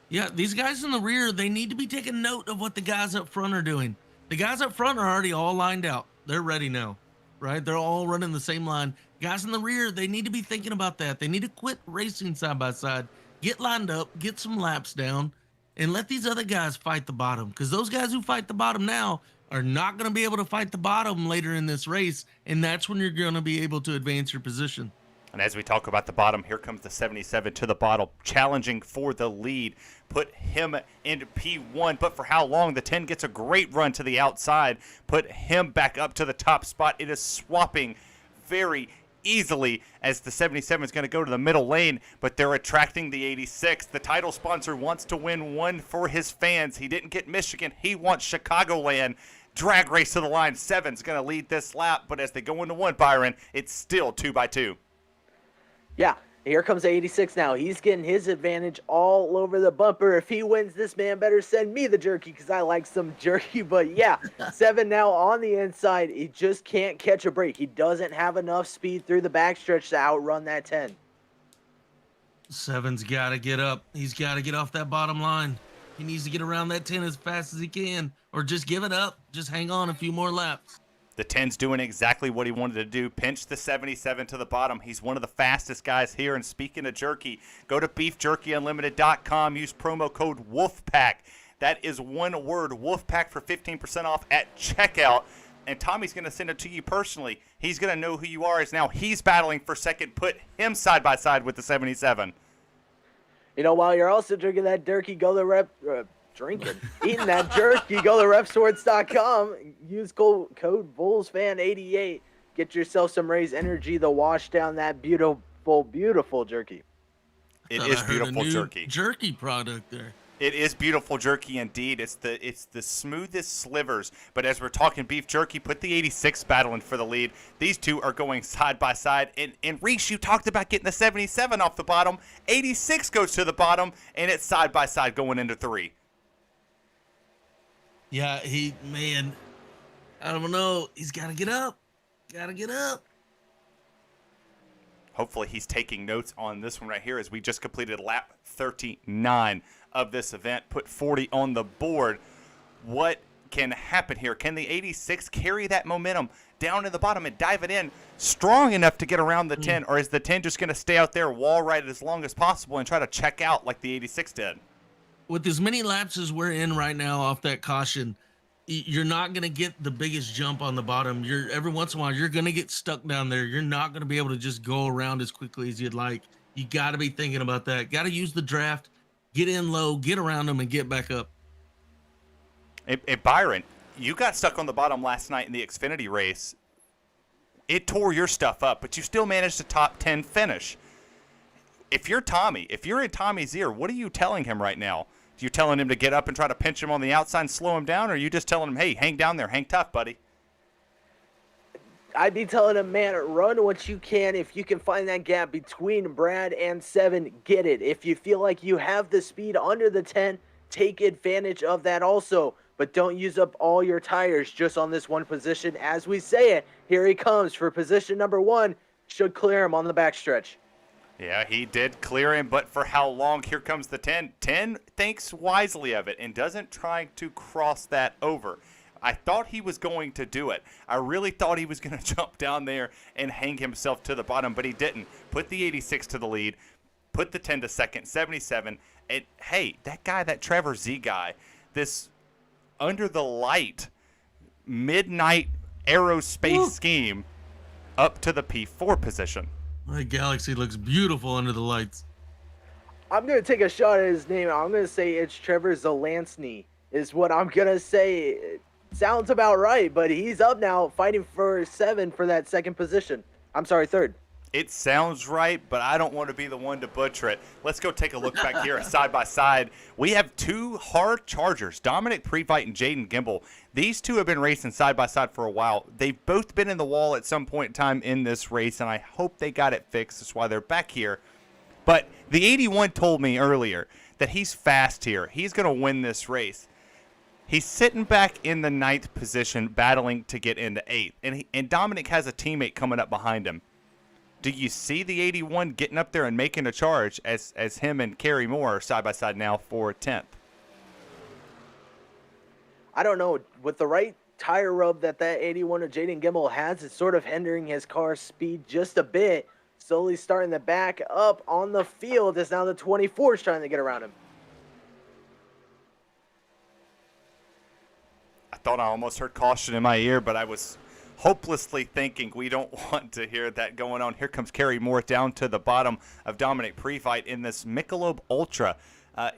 Yeah, these guys in the rear, they need to be taking note of what the guys up front are doing. The guys up front are already all lined out. They're ready now, right? They're all running the same line. Guys in the rear, they need to be thinking about that. They need to quit racing side by side, get lined up, get some laps down, and let these other guys fight the bottom. Because those guys who fight the bottom now are not going to be able to fight the bottom later in this race, and that's when you're going to be able to advance your position. And as we talk about the bottom, here comes the 77 to the bottom, challenging for the lead. Put him into P1, but for how long? The 10 gets a great run to the outside. Put him back up to the top spot. It is swapping very easily as the 77 is going to go to the middle lane, but they're attracting the 86. The title sponsor wants to win one for his fans. He didn't get Michigan. He wants Chicagoland. Drag race to the line. 7's going to lead this lap, but as they go into 1, Byron, it's still 2x2. Yeah, here comes the 86 now. He's getting his advantage all over the bumper. If he wins, this man better send me the jerky because I like some jerky. But yeah, 7 now on the inside. He just can't catch a break. He doesn't have enough speed through the backstretch to outrun that 10. 7's got to get up. He's got to get off that bottom line. He needs to get around that 10 as fast as he can, or just give it up. Just hang on a few more laps. The 10's doing exactly what he wanted to do. Pinch the 77 to the bottom. He's one of the fastest guys here. And speaking of jerky, go to beefjerkyunlimited.com. Use promo code WOLFPACK. That is one word, WOLFPACK, for 15% off at checkout. And Tommy's going to send it to you personally. He's going to know who you are as now he's battling for second. Put him side by side with the 77. You know, while you're also drinking that jerky, go to eating that jerky, go to repsports.com, use code BullsFan88, get yourself some Raise Energy to wash down that beautiful, beautiful jerky. It is beautiful jerky. Jerky product there. It is beautiful jerky indeed. It's the smoothest slivers. But as we're talking beef jerky, put the 86 battling for the lead. These two are going side by side. And Reese, you talked about getting the 77 off the bottom. 86 goes to the bottom, and it's side by side going into 3. Yeah, I don't know. He's got to get up. Got to get up. Hopefully he's taking notes on this one right here as we just completed lap 39 of this event. Put 40 on the board. What can happen here? Can the 86 carry that momentum down to the bottom and dive it in strong enough to get around the 10? Or is the 10 just going to stay out there wall right as long as possible and try to check out like the 86 did? With as many laps as we're in right now off that caution, you're not going to get the biggest jump on the bottom. Every once in a while, you're going to get stuck down there. You're not going to be able to just go around as quickly as you'd like. You got to be thinking about that. Got to use the draft, get in low, get around them, and get back up. And Byron, you got stuck on the bottom last night in the Xfinity race. It tore your stuff up, but you still managed to top 10 finish. If you're Tommy, if you're in Tommy's ear, what are you telling him right now? You telling him to get up and try to pinch him on the outside and slow him down, or are you just telling him, hey, hang down there, hang tough, buddy? I'd be telling him, man, run what you can. If you can find that gap between Brad and 7, get it. If you feel like you have the speed under the 10, take advantage of that also. But don't use up all your tires just on this one position. As we say it, here he comes for position number 1. Should clear him on the backstretch. Yeah, he did clear him, but for how long? Here comes the 10. 10 thinks wisely of it and doesn't try to cross that over. I thought he was going to do it. I really thought he was going to jump down there and hang himself to the bottom, but he didn't. Put the 86 to the lead, put the 10 to second, 77. And hey, that guy, that Trevor Z guy, this under the light midnight aerospace scheme up to the P4 position. My Galaxy looks beautiful under the lights. I'm going to take a shot at his name. I'm going to say it's Trevor Zelansny is what I'm going to say. It sounds about right, but he's up now fighting for 7 for that second position. I'm sorry, 3rd. It sounds right, but I don't want to be the one to butcher it. Let's go take a look back here side by side. We have 2 hard chargers, Dominic Previte and Jaden Gimbel. These 2 have been racing side by side for a while. They've both been in the wall at some point in time in this race, and I hope they got it fixed. That's why they're back here. But the 81 told me earlier that he's fast here. He's going to win this race. He's sitting back in the 9th position battling to get into 8th, and Dominic has a teammate coming up behind him. Do you see the 81 getting up there and making a charge as him and Kerry Moore are side by side now for 10th? I don't know. With the right tire rub that 81 of Jaden Gimbel has, it's sort of hindering his car's speed just a bit. Slowly starting to back up on the field as now the 24 is trying to get around him. thought I almost heard caution in my ear, but I was hopelessly thinking we don't want to hear that going on. Here comes Kerry Moore down to the bottom of Dominic Pre-Fight in this Michelob Ultra.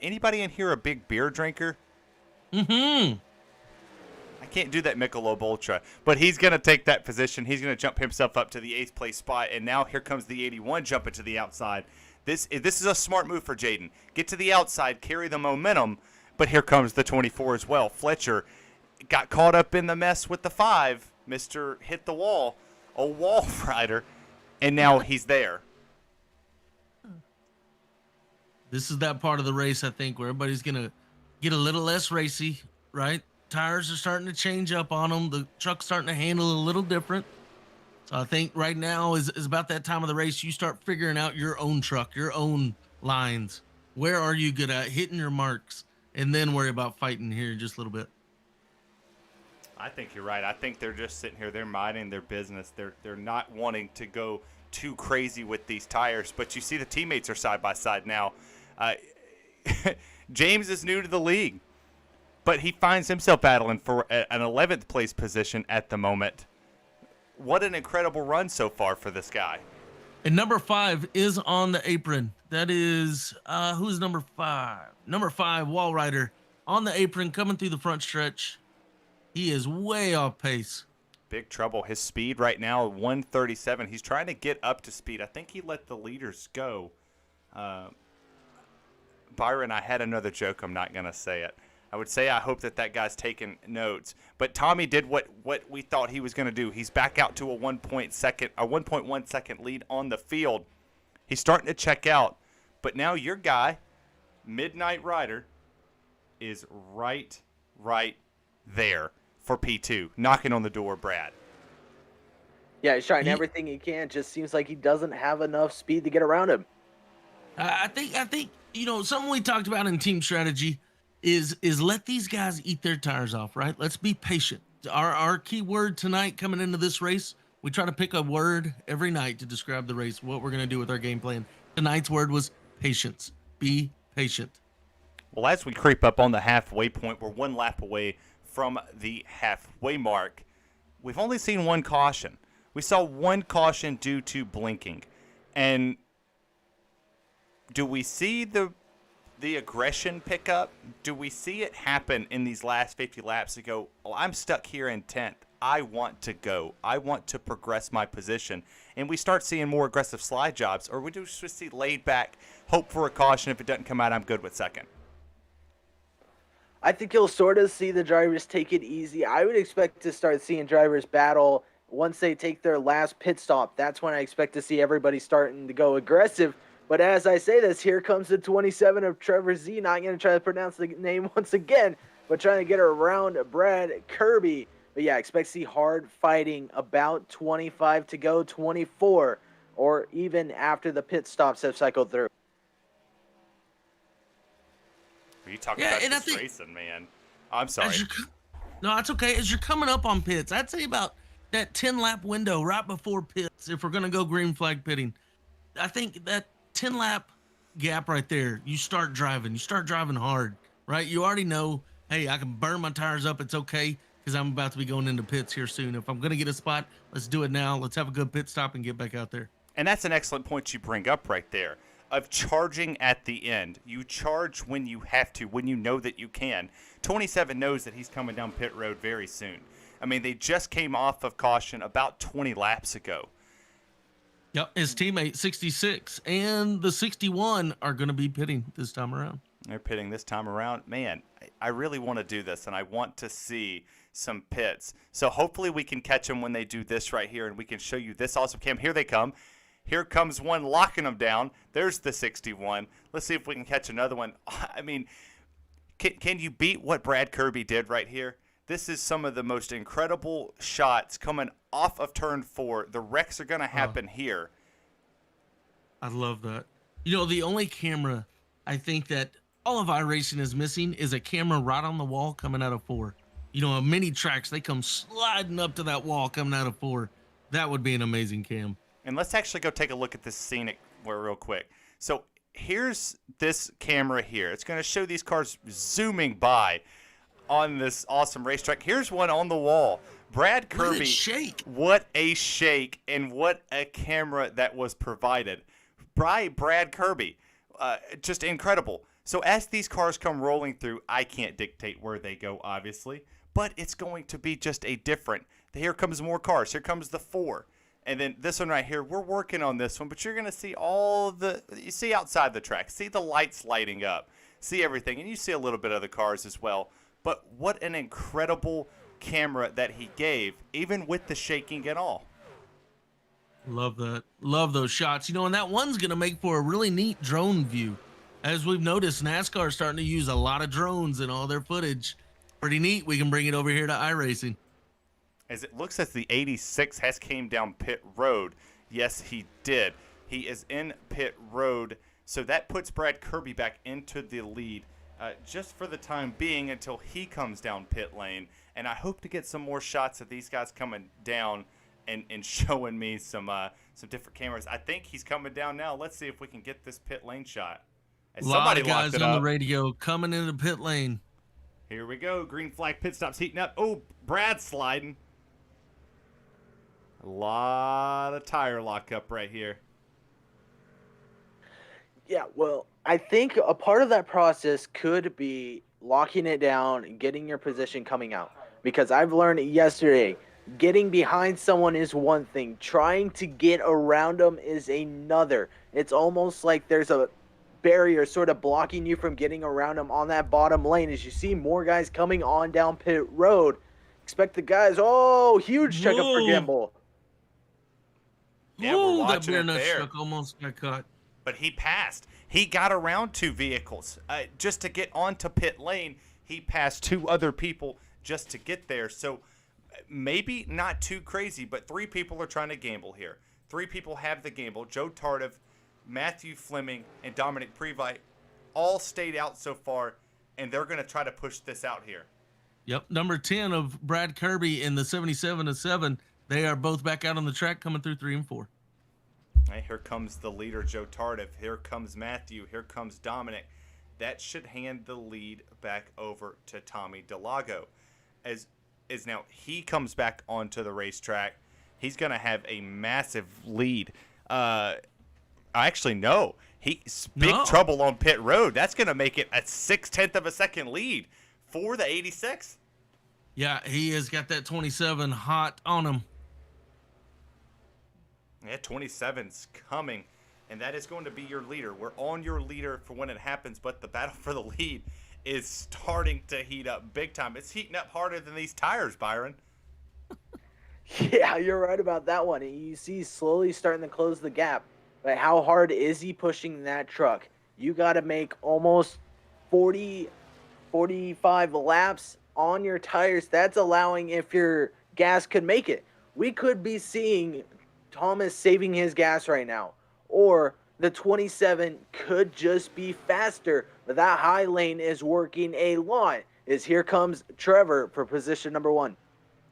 Anybody in here a big beer drinker? Mm-hmm. I can't do that Michelob Ultra, but he's going to take that position. He's going to jump himself up to the 8th place spot, and now here comes the 81 jumping to the outside. This is a smart move for Jaden. Get to the outside, carry the momentum, but here comes the 24 as well. Fletcher got caught up in the mess with the 5. Mr. Hit the Wall, a wall rider, and now he's there. This is that part of the race, I think, where everybody's going to get a little less racy, right? Tires are starting to change up on them. The truck's starting to handle it a little different. So I think right now is about that time of the race. You start figuring out your own truck, your own lines. Where are you good at hitting your marks? And then worry about fighting here just a little bit. I think you're right. I think they're just sitting here. They're minding their business. They're not wanting to go too crazy with these tires. But you see the teammates are side by side now. James is new to the league, but he finds himself battling for an 11th place position at the moment. What an incredible run so far for this guy. And number 5 is on the apron. That is, who's number 5? Number 5, Wall Rider, on the apron, coming through the front stretch. He is way off pace. Big trouble. His speed right now, 137. He's trying to get up to speed. I think he let the leaders go. Byron, I had another joke. I'm not going to say it. I would say I hope that guy's taking notes. But Tommy did what we thought he was going to do. He's back out to a 1.1 second lead on the field. He's starting to check out. But now your guy, Midnight Rider, is right there for P2, knocking on the door, Brad. Yeah, he's trying everything he can. Just seems like he doesn't have enough speed to get around him. I think something we talked about in team strategy is let these guys eat their tires off, right? Let's be patient. Our key word tonight coming into this race, we try to pick a word every night to describe the race, what we're going to do with our game plan. Tonight's word was patience. Be patient. Well, as we creep up on the halfway point, we're one lap away from the halfway mark. We've only seen one caution. We saw one caution due to blinking. And do we see the aggression pick up? Do we see it happen in these last 50 laps to go, oh, I'm stuck here in 10th. I want to go. I want to progress my position. And we start seeing more aggressive slide jobs, or we just see laid back, hope for a caution. If it doesn't come out, I'm good with second. I think you'll sort of see the drivers take it easy. I would expect to start seeing drivers battle once they take their last pit stop. That's when I expect to see everybody starting to go aggressive. But as I say this, here comes the 27 of Trevor Z. Not going to try to pronounce the name once again, but trying to get around Brad Kirby. But yeah, expect to see hard fighting, about 25 to go, 24, or even after the pit stops have cycled through. Are you talking about this racing, man? I'm sorry. No, it's okay. As you're coming up on pits, I'd say about that 10-lap window right before pits, if we're going to go green flag pitting, I think that 10-lap gap right there, you start driving. You start driving hard, right? You already know, hey, I can burn my tires up. It's okay because I'm about to be going into pits here soon. If I'm going to get a spot, let's do it now. Let's have a good pit stop and get back out there. And that's an excellent point you bring up right there. Of charging at the end. You charge when you have to, when you know that you can. 27 knows that he's coming down pit road very soon. I mean, they just came off of caution about 20 laps ago. Yep, his teammate 66 and the 61 are going to be pitting this time around. They're pitting this time around. Man, I really want to do this, and I want to see some pits. So hopefully we can catch them when they do this right here, and we can show you this awesome cam. Here they come. Here comes one locking them down. There's the 61. Let's see if we can catch another one. I mean, can you beat what Brad Kirby did right here? This is some of the most incredible shots coming off of turn 4. The wrecks are going to happen here. I love that. You know, the only camera I think that all of iRacing is missing is a camera right on the wall coming out of 4. You know, on mini tracks, they come sliding up to that wall coming out of 4. That would be an amazing cam. And let's actually go take a look at this scenic real quick. So here's this camera here. It's going to show these cars zooming by. on this awesome racetrack. Here's one on the wall. Brad Look at Kirby. it shake. What a shake, and what a camera that was provided by Brad Kirby. Just incredible. So as these cars come rolling through, I can't dictate where they go, obviously, but it's going to be just a different. Here comes more cars. Here comes the 4. And then this one right here, we're working on this one, but you're going to see you see outside the track, see the lights lighting up, see everything, and you see a little bit of the cars as well. But what an incredible camera that he gave, even with the shaking and all. Love that. Love those shots. You know, and that one's going to make for a really neat drone view. As we've noticed, NASCAR is starting to use a lot of drones in all their footage. Pretty neat. We can bring it over here to iRacing. As it looks as the 86 has came down pit road. Yes, he did. He is in pit road. So that puts Brad Kirby back into the lead just for the time being until he comes down pit lane. And I hope to get some more shots of these guys coming down and showing me some different cameras. I think he's coming down now. Let's see if we can get this pit lane shot. And A lot of locked guys it on up. the radio coming into pit lane. Here we go. Green flag pit stops heating up. Oh, Brad's sliding. A lot of tire lockup right here. Yeah, well, I think a part of that process could be locking it down, getting your position coming out. Because I've learned yesterday, getting behind someone is one thing. Trying to get around them is another. It's almost like there's a barrier sort of blocking you from getting around them on that bottom lane. As you see more guys coming on down pit road, expect the guys, huge checkup for Whoa. Gimbal. Yeah, we're Ooh, that watching beer it nut there. truck almost got caught. But he passed. He got around 2 vehicles. Just to get onto pit lane, he passed 2 other people just to get there. So maybe not too crazy, but 3 people are trying to gamble here. 3 people have the gamble. Joe Tardif, Matthew Fleming, and Dominic Previte all stayed out so far, and they're going to try to push this out here. Yep, number 10 of Brad Kirby in the 77-7. They are both back out on the track coming through 3 and 4. Hey, here comes the leader, Joe Tardif. Here comes Matthew. Here comes Dominic. That should hand the lead back over to Tommy DeLago. As now he comes back onto the racetrack, he's going to have a massive lead. Actually, no. He's big trouble on pit road. That's going to make it a 0.6 of a second lead for the 86. Yeah, he has got that 27 hot on him. Yeah, 27's coming, and that is going to be your leader. We're on your leader for when it happens, but the battle for the lead is starting to heat up big time. It's heating up harder than these tires, Byron. Yeah, you're right about that one. You see slowly starting to close the gap. But how hard is he pushing that truck? You got to make almost 40, 45 laps on your tires. That's allowing if your gas could make it. We could be seeing Thomas saving his gas right now. Or the 27 could just be faster. But that high lane is working a lot. Here comes Trevor for position number 1.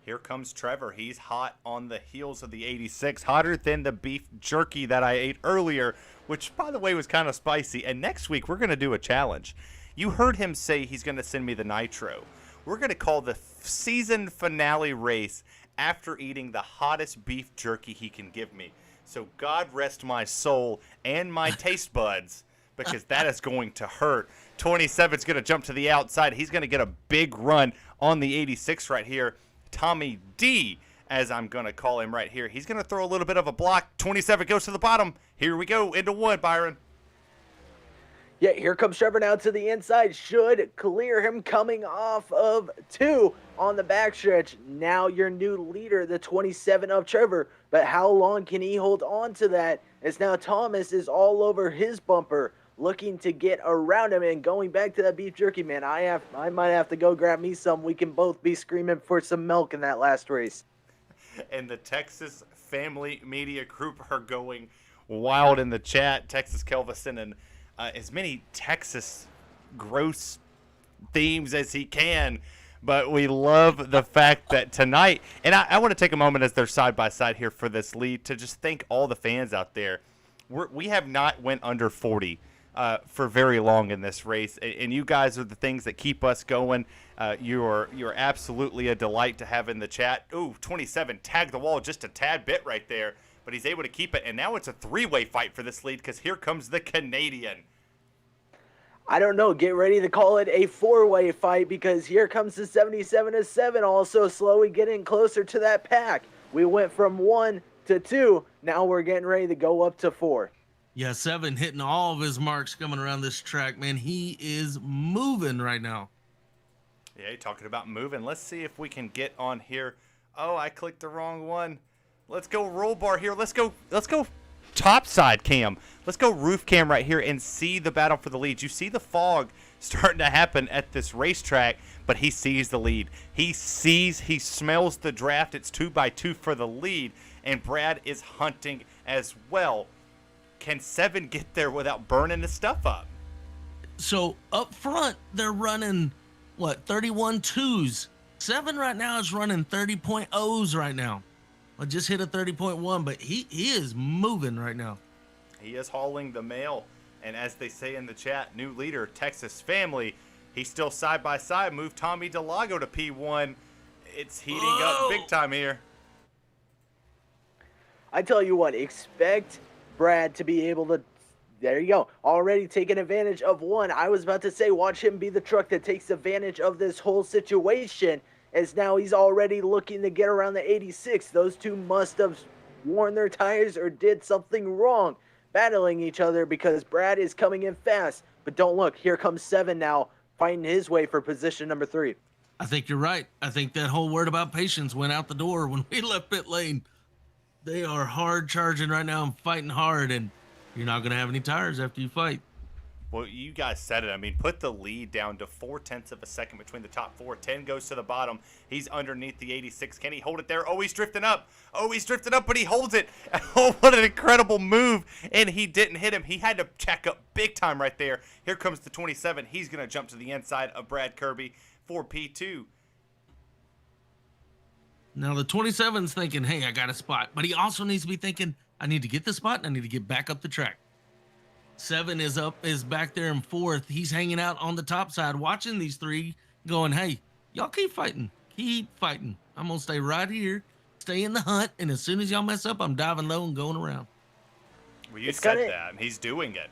Here comes Trevor. He's hot on the heels of the 86, hotter than the beef jerky that I ate earlier, which, by the way, was kind of spicy. And next week, we're going to do a challenge. You heard him say he's going to send me the nitro. We're going to call the season finale race after eating the hottest beef jerky he can give me. So God rest my soul and my taste buds, because that is going to hurt. 27's going to jump to the outside. He's going to get a big run on the 86 right here. Tommy D, as I'm going to call him right here. He's going to throw a little bit of a block. 27 goes to the bottom. Here we go into 1, Byron. Yeah, here comes Trevor now to the inside. Should clear him coming off of 2 on the backstretch. Now your new leader, the 27 of Trevor. But how long can he hold on to that? As now Thomas is all over his bumper, looking to get around him. And going back to that beef jerky, man, I might have to go grab me some. We can both be screaming for some milk in that last race. And the Texas Family Media Group are going wild in the chat. Texas Kelvison and as many Texas gross themes as he can. But we love the fact that tonight, and I want to take a moment as they're side by side here for this lead to just thank all the fans out there. We have not went under 40 for very long in this race, and you guys are the things that keep us going. You're absolutely a delight to have in the chat. Ooh, 27 tagged the wall just a tad bit right there, but he's able to keep it, and now it's a three-way fight for this lead because here comes the Canadian. I don't know. Get ready to call it a four-way fight because here comes the 77-7 also slowly getting closer to that pack. We went from 1 to 2. Now we're getting ready to go up to 4. Yeah, 7 hitting all of his marks coming around this track, man. He is moving right now. Yeah, you're talking about moving. Let's see if we can get on here. Oh, I clicked the wrong one. Let's go roll bar here. Let's go top side cam. Let's go roof cam right here and see the battle for the lead. You see the fog starting to happen at this racetrack, but he sees the lead. He smells the draft. It's 2x2 for the lead, and Brad is hunting as well. Can 7 get there without burning the stuff up? So up front, they're running, 31.2s. 7 right now is running 30.0s right now. I just hit a 30.1, but he is moving right now. He is hauling the mail, and as they say in the chat, new leader, Texas family. He's still side by side. Moved Tommy Delago to P1. It's heating up big time here. I tell you what, expect Brad to be able to, there you go, already taking advantage of 1. I was about to say, watch him be the truck that takes advantage of this whole situation, as now he's already looking to get around the 86. Those two must have worn their tires or did something wrong, battling each other because Brad is coming in fast. But don't look, here comes 7 now, fighting his way for position number 3. I think you're right. I think that whole word about patience went out the door when we left pit lane. They are hard charging right now and fighting hard, and you're not going to have any tires after you fight. Well, you guys said it. I mean, put the lead down to 0.4 of a second between the top 4. 10 goes to the bottom. He's underneath the 86. Can he hold it there? Oh, he's drifting up. But he holds it. Oh, what an incredible move. And he didn't hit him. He had to check up big time right there. Here comes the 27. He's going to jump to the inside of Brad Kirby for P2. Now, the 27's thinking, hey, I got a spot. But he also needs to be thinking, I need to get the spot and I need to get back up the track. 7 is back there in 4th. He's hanging out on the top side, watching these 3 going, hey, y'all keep fighting. Keep fighting. I'm going to stay right here, stay in the hunt, and as soon as y'all mess up, I'm diving low and going around. Well, you said that, and he's doing it.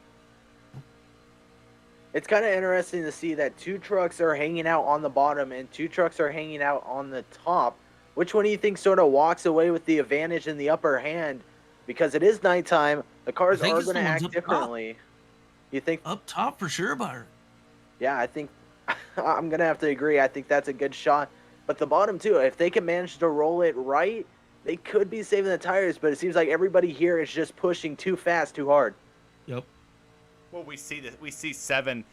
It's kind of interesting to see that 2 trucks are hanging out on the bottom and 2 trucks are hanging out on the top. Which one do you think sort of walks away with the advantage in the upper hand? Because it is nighttime, the cars are going to act differently. You think? Up top for sure, Byron. Yeah, I think I'm going to have to agree. I think that's a good shot. But the bottom, too, if they can manage to roll it right, they could be saving the tires. But it seems like everybody here is just pushing too fast, too hard. Yep. Well, we see 7.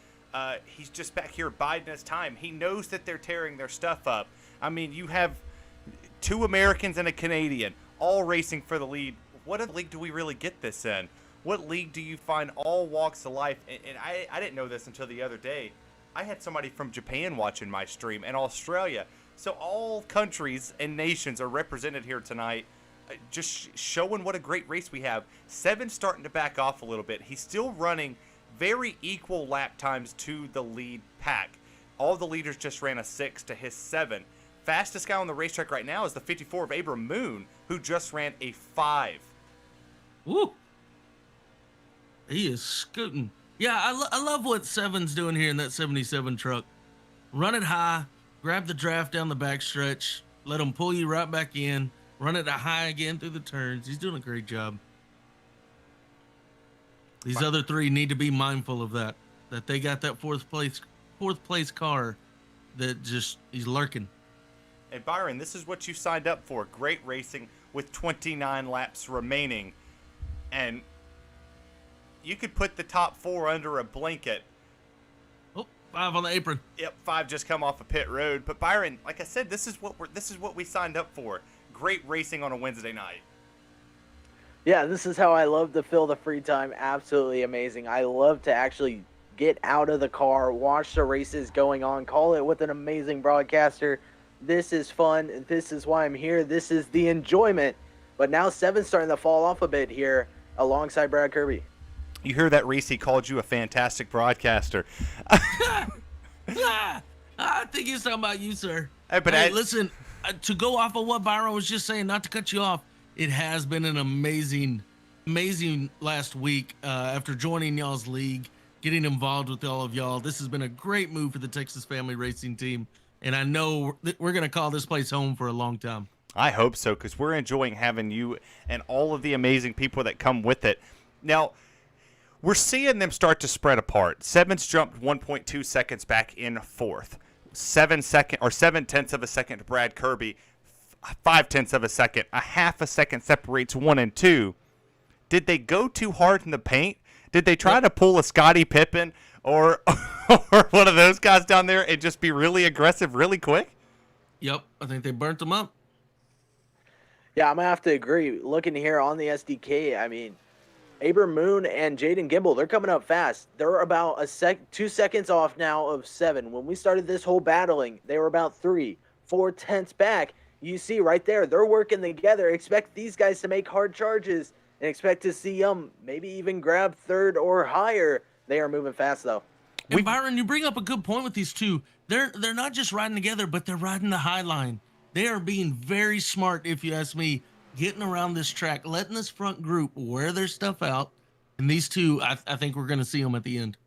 He's just back here biding his time. He knows that they're tearing their stuff up. I mean, you have 2 Americans and a Canadian all racing for the lead. What other league do we really get this in? What league do you find all walks of life? And I didn't know this until the other day. I had somebody from Japan watching my stream and Australia. So all countries and nations are represented here tonight, just showing what a great race we have. 7 starting to back off a little bit. He's still running very equal lap times to the lead pack. All the leaders just ran a 6 to his 7. Fastest guy on the racetrack right now is the 54 of Abram Moon, who just ran a 5. Woo! He is scooting. Yeah, I love what 7's doing here in that 77 truck. Run it high, grab the draft down the backstretch, let him pull you right back in, run it high again through the turns. He's doing a great job. These other 3 need to be mindful of that they got that fourth place car that just he's lurking. And Byron, this is what you signed up for. Great racing with 29 laps remaining. And you could put the top 4 under a blanket. Oh, 5 on the apron. Yep, 5 just come off of pit road. But Byron, like I said, this is what we signed up for. Great racing on a Wednesday night. Yeah, this is how I love to fill the free time. Absolutely amazing. I love to actually get out of the car, watch the races going on, call it with an amazing broadcaster. This is fun. This is why I'm here. This is the enjoyment. But now 7's starting to fall off a bit here alongside Brad Kirby. You hear that, Reese? He called you a fantastic broadcaster. I think he's talking about you, sir. Hey, but listen, to go off of what Byron was just saying, not to cut you off, it has been an amazing last week after joining y'all's league, getting involved with all of y'all. This has been a great move for the Texas Family Racing Team, and I know we're going to call this place home for a long time. I hope so, because we're enjoying having you and all of the amazing people that come with it. Now, we're seeing them start to spread apart. Sevens jumped 1.2 seconds back in fourth. 7/10 of a second to Brad Kirby. 0.5 of a second. A half a second separates 1 and 2. Did they go too hard in the paint? Did they try to pull a Scottie Pippen or one of those guys down there and just be really aggressive really quick? Yep, I think they burnt them up. Yeah, I'm going to have to agree. Looking here on the SDK, I mean, Abram Moon and Jaden Gimble, they're coming up fast. They're about 2 seconds off now of 7. When we started this whole battling, they were about 3-4 tenths back. You see right there, they're working together. Expect these guys to make hard charges and expect to see them maybe even grab third or higher. They are moving fast, though. And Byron, you bring up a good point with these two. They're not just riding together, but they're riding the high line. They are being very smart, if you ask me, getting around this track, letting this front group wear their stuff out. And these two, I think we're going to see them at the end.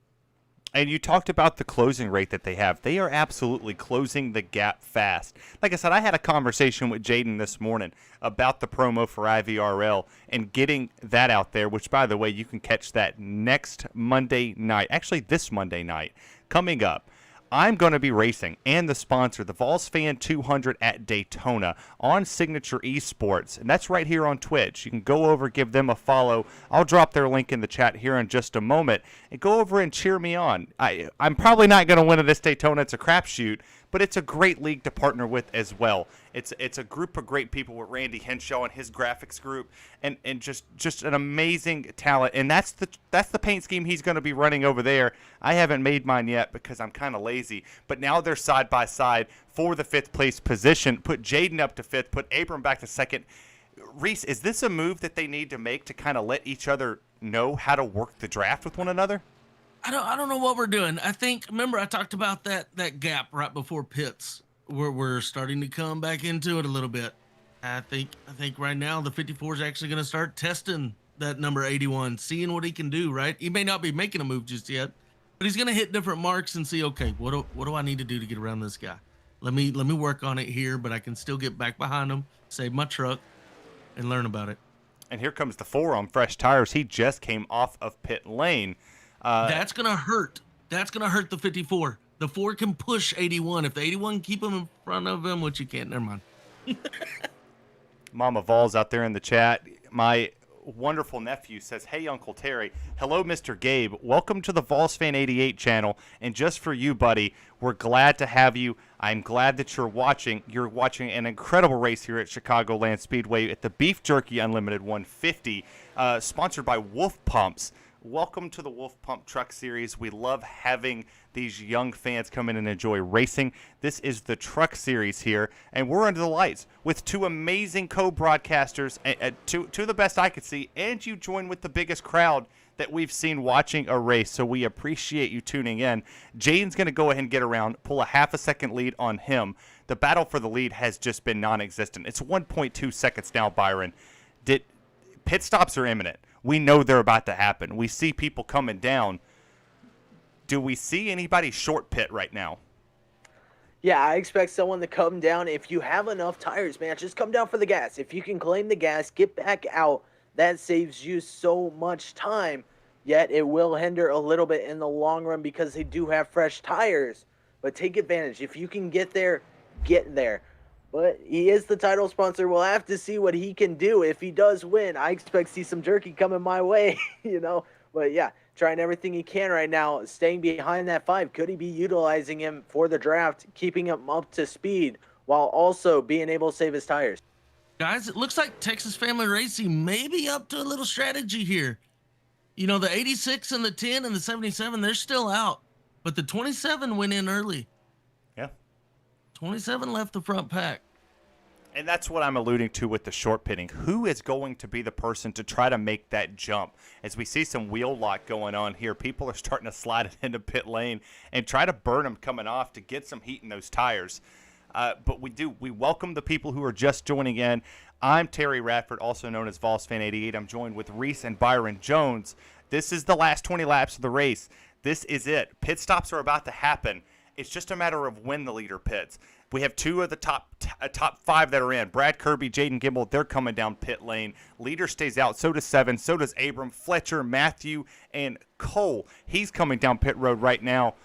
And you talked about the closing rate that they have. They are absolutely closing the gap fast. Like I said, I had a conversation with Jaden this morning about the promo for IVRL and getting that out there, which, by the way, you can catch that next Monday night. Actually, this Monday night coming up. I'm going to be racing and the sponsor, the Vols Fan 200 at Daytona on Signature Esports. And that's right here on Twitch. You can go over, give them a follow. I'll drop their link in the chat here in just a moment. And go over and cheer me on. I'm probably not going to win at this Daytona. It's a crapshoot. But it's a great league to partner with as well. It's a group of great people with Randy Henshaw and his graphics group, and just an amazing talent. And that's the paint scheme he's going to be running over there. I haven't made mine yet because I'm kind of lazy. But now they're side by side for the 5th place position. Put Jaden up to 5th. Put Abram back to 2nd. Reese, is this a move that they need to make to kind of let each other know how to work the draft with one another? I don't know what we're doing. I think, remember I talked about that gap right before pits where we're starting to come back into it a little bit. I think right now the 54 is actually going to start testing that number 81, seeing what he can do, right? He may not be making a move just yet, but he's going to hit different marks and see, okay, what do I need to do to get around this guy? Let me work on it here, but I can still get back behind him, save my truck, and learn about it. And here comes the 4 on fresh tires. He just came off of pit lane. That's going to hurt. That's going to hurt the 54. The 4 can push 81. If the 81 keep him in front of him, which you can't, never mind. Mama Vols out there in the chat. My wonderful nephew says, "Hey, Uncle Terry. Hello, Mr. Gabe. Welcome to the Vols Fan 88 channel. And just for you, buddy, we're glad to have you. I'm glad that you're watching. You're watching an incredible race here at Chicagoland Speedway at the Beef Jerky Unlimited 150, sponsored by Wolf Pumps. Welcome to the Wolf Pump Truck Series. We love having these young fans come in and enjoy racing. This is the Truck Series here, and we're under the lights with 2 amazing co-broadcasters, two of the best I could see, and you join with the biggest crowd that we've seen watching a race, so we appreciate you tuning in. Jaden's going to go ahead and get around, pull a half a second lead on him. The battle for the lead has just been non-existent. It's 1.2 seconds now, Byron. Pit stops are imminent. We know they're about to happen. We see people coming down. Do we see anybody short pit right now? Yeah, I expect someone to come down. If you have enough tires, man, just come down for the gas. If you can claim the gas, get back out. That saves you so much time. Yet it will hinder a little bit in the long run because they do have fresh tires. But take advantage. If you can get there, get there. But he is the title sponsor. We'll have to see what he can do. If he does win, I expect to see some jerky coming my way, But yeah, trying everything he can right now, staying behind that 5. Could he be utilizing him for the draft, keeping him up to speed, while also being able to save his tires? Guys, it looks like Texas Family Racing may be up to a little strategy here. The 86 and the 10 and the 77, they're still out. But the 27 went in early. Yeah. 27 left the front pack. And that's what I'm alluding to with the short pitting. Who is going to be the person to try to make that jump? As we see some wheel lock going on here, people are starting to slide it into pit lane and try to burn them coming off to get some heat in those tires. But we welcome the people who are just joining in. I'm Terry Radford, also known as VolsFan88. I'm joined with Reese and Byron Jones. This is the last 20 laps of the race. This is it. Pit stops are about to happen. It's just a matter of when the leader pits. We have two of the top five that are in. Brad Kirby, Jaden Gimble, they're coming down pit lane. Leader stays out. So does Seven. So does Abram, Fletcher, Matthew, and Cole. He's coming down pit road right now.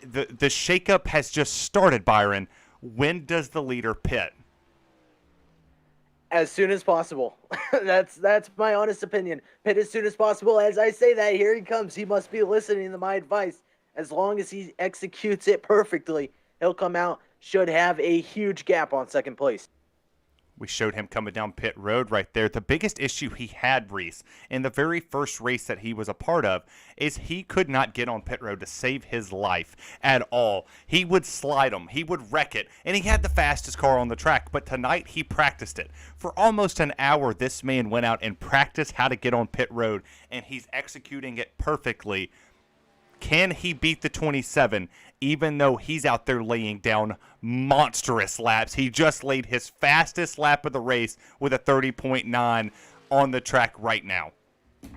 The shakeup has just started, Byron. When does the leader pit? As soon as possible. That's my honest opinion. Pit as soon as possible. As I say that, here he comes. He must be listening to my advice. As long as he executes it perfectly, he'll come out, should have a huge gap on second place. We showed him coming down pit road right there. The biggest issue he had, Reese, in the very first race that he was a part of, is he could not get on pit road to save his life at all. He would slide him. He would wreck it. And he had the fastest car on the track. But tonight he practiced it. For almost an hour, this man went out and practiced how to get on pit road. And he's executing it perfectly. Can he beat the 27, even though he's out there laying down monstrous laps? He just laid his fastest lap of the race with a 30.9 on the track right now.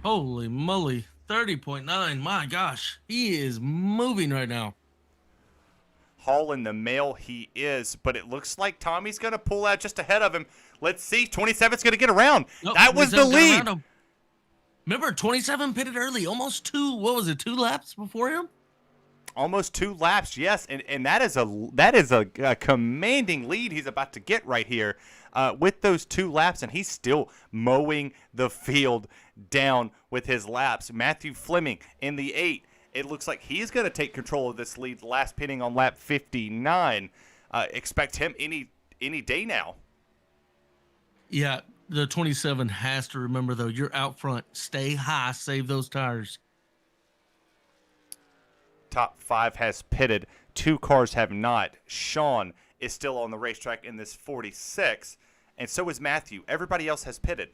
Holy moly, 30.9. My gosh, he is moving right now. Haul in the mail he is, but it looks like Tommy's going to pull out just ahead of him. Let's see. 27's going to get around. Nope, that was the 27 got lead. around him. Remember, 27 pitted early, almost two laps before him? Almost 2 laps, yes, and that is a commanding lead he's about to get right here with those 2 laps, and he's still mowing the field down with his laps. Matthew Fleming in the 8. It looks like he's going to take control of this lead, last pitting on lap 59. Expect him any day now. Yeah, the 27 has to remember, though, you're out front. Stay high, save those tires. Top 5 has pitted. 2 cars have not. Sean is still on the racetrack in this 46, and so is Matthew. Everybody else has pitted.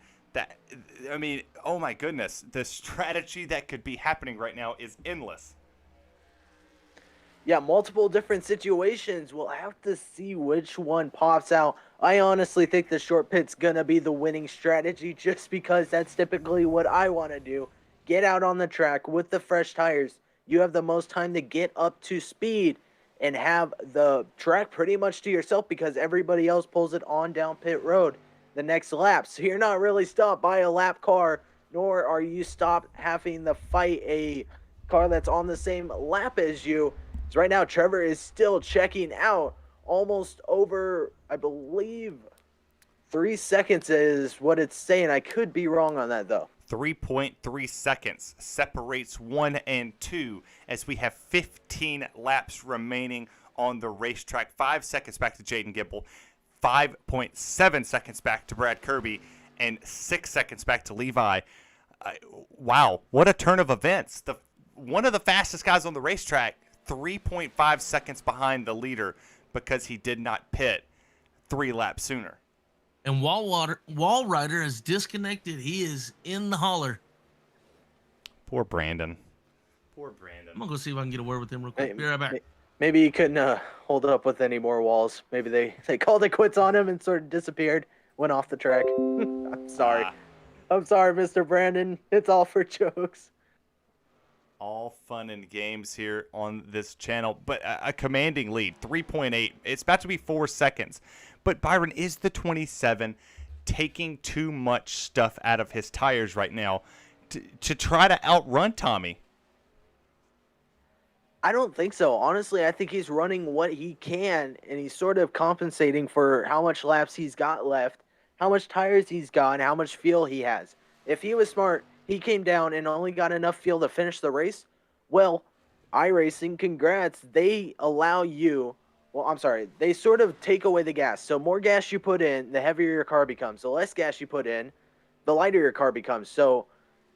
Oh my goodness, the strategy that could be happening right now is endless. Yeah, multiple different situations. We'll have to see which one pops out. I honestly think the short pit's going to be the winning strategy just because that's typically what I want to do. Get out on the track with the fresh tires. You have the most time to get up to speed and have the track pretty much to yourself because everybody else pulls it on down pit road the next lap. So you're not really stopped by a lap car, nor are you stopped having to fight a car that's on the same lap as you. So right now, Trevor is still checking out almost over, I believe, 3 seconds is what it's saying. I could be wrong on that, though. 3.3 seconds separates 1 and 2 as we have 15 laps remaining on the racetrack. 5 seconds back to Jaden Gimble, 5.7 seconds back to Brad Kirby, and 6 seconds back to Levi. Wow, what a turn of events. One of the fastest guys on the racetrack, 3.5 seconds behind the leader because he did not pit 3 laps sooner. And Wall Rider is disconnected. He is in the holler. Poor Brandon. I'm going to go see if I can get a word with him real quick. Be right back. Maybe he couldn't hold up with any more walls. Maybe they called it quits on him and sort of disappeared, went off the track. I'm sorry. I'm sorry, Mr. Brandon. It's all for jokes. All fun and games here on this channel, but a commanding lead, 3.8. It's about to be 4 seconds. But Byron, is the 27 taking too much stuff out of his tires right now to try to outrun Tommy? I don't think so. Honestly, I think he's running what he can, and he's sort of compensating for how much laps he's got left, how much tires he's got, and how much fuel he has. If he was smart, he came down and only got enough fuel to finish the race. Well, iRacing, congrats. They allow you, they sort of take away the gas. So more gas you put in, the heavier your car becomes. The less gas you put in, the lighter your car becomes. So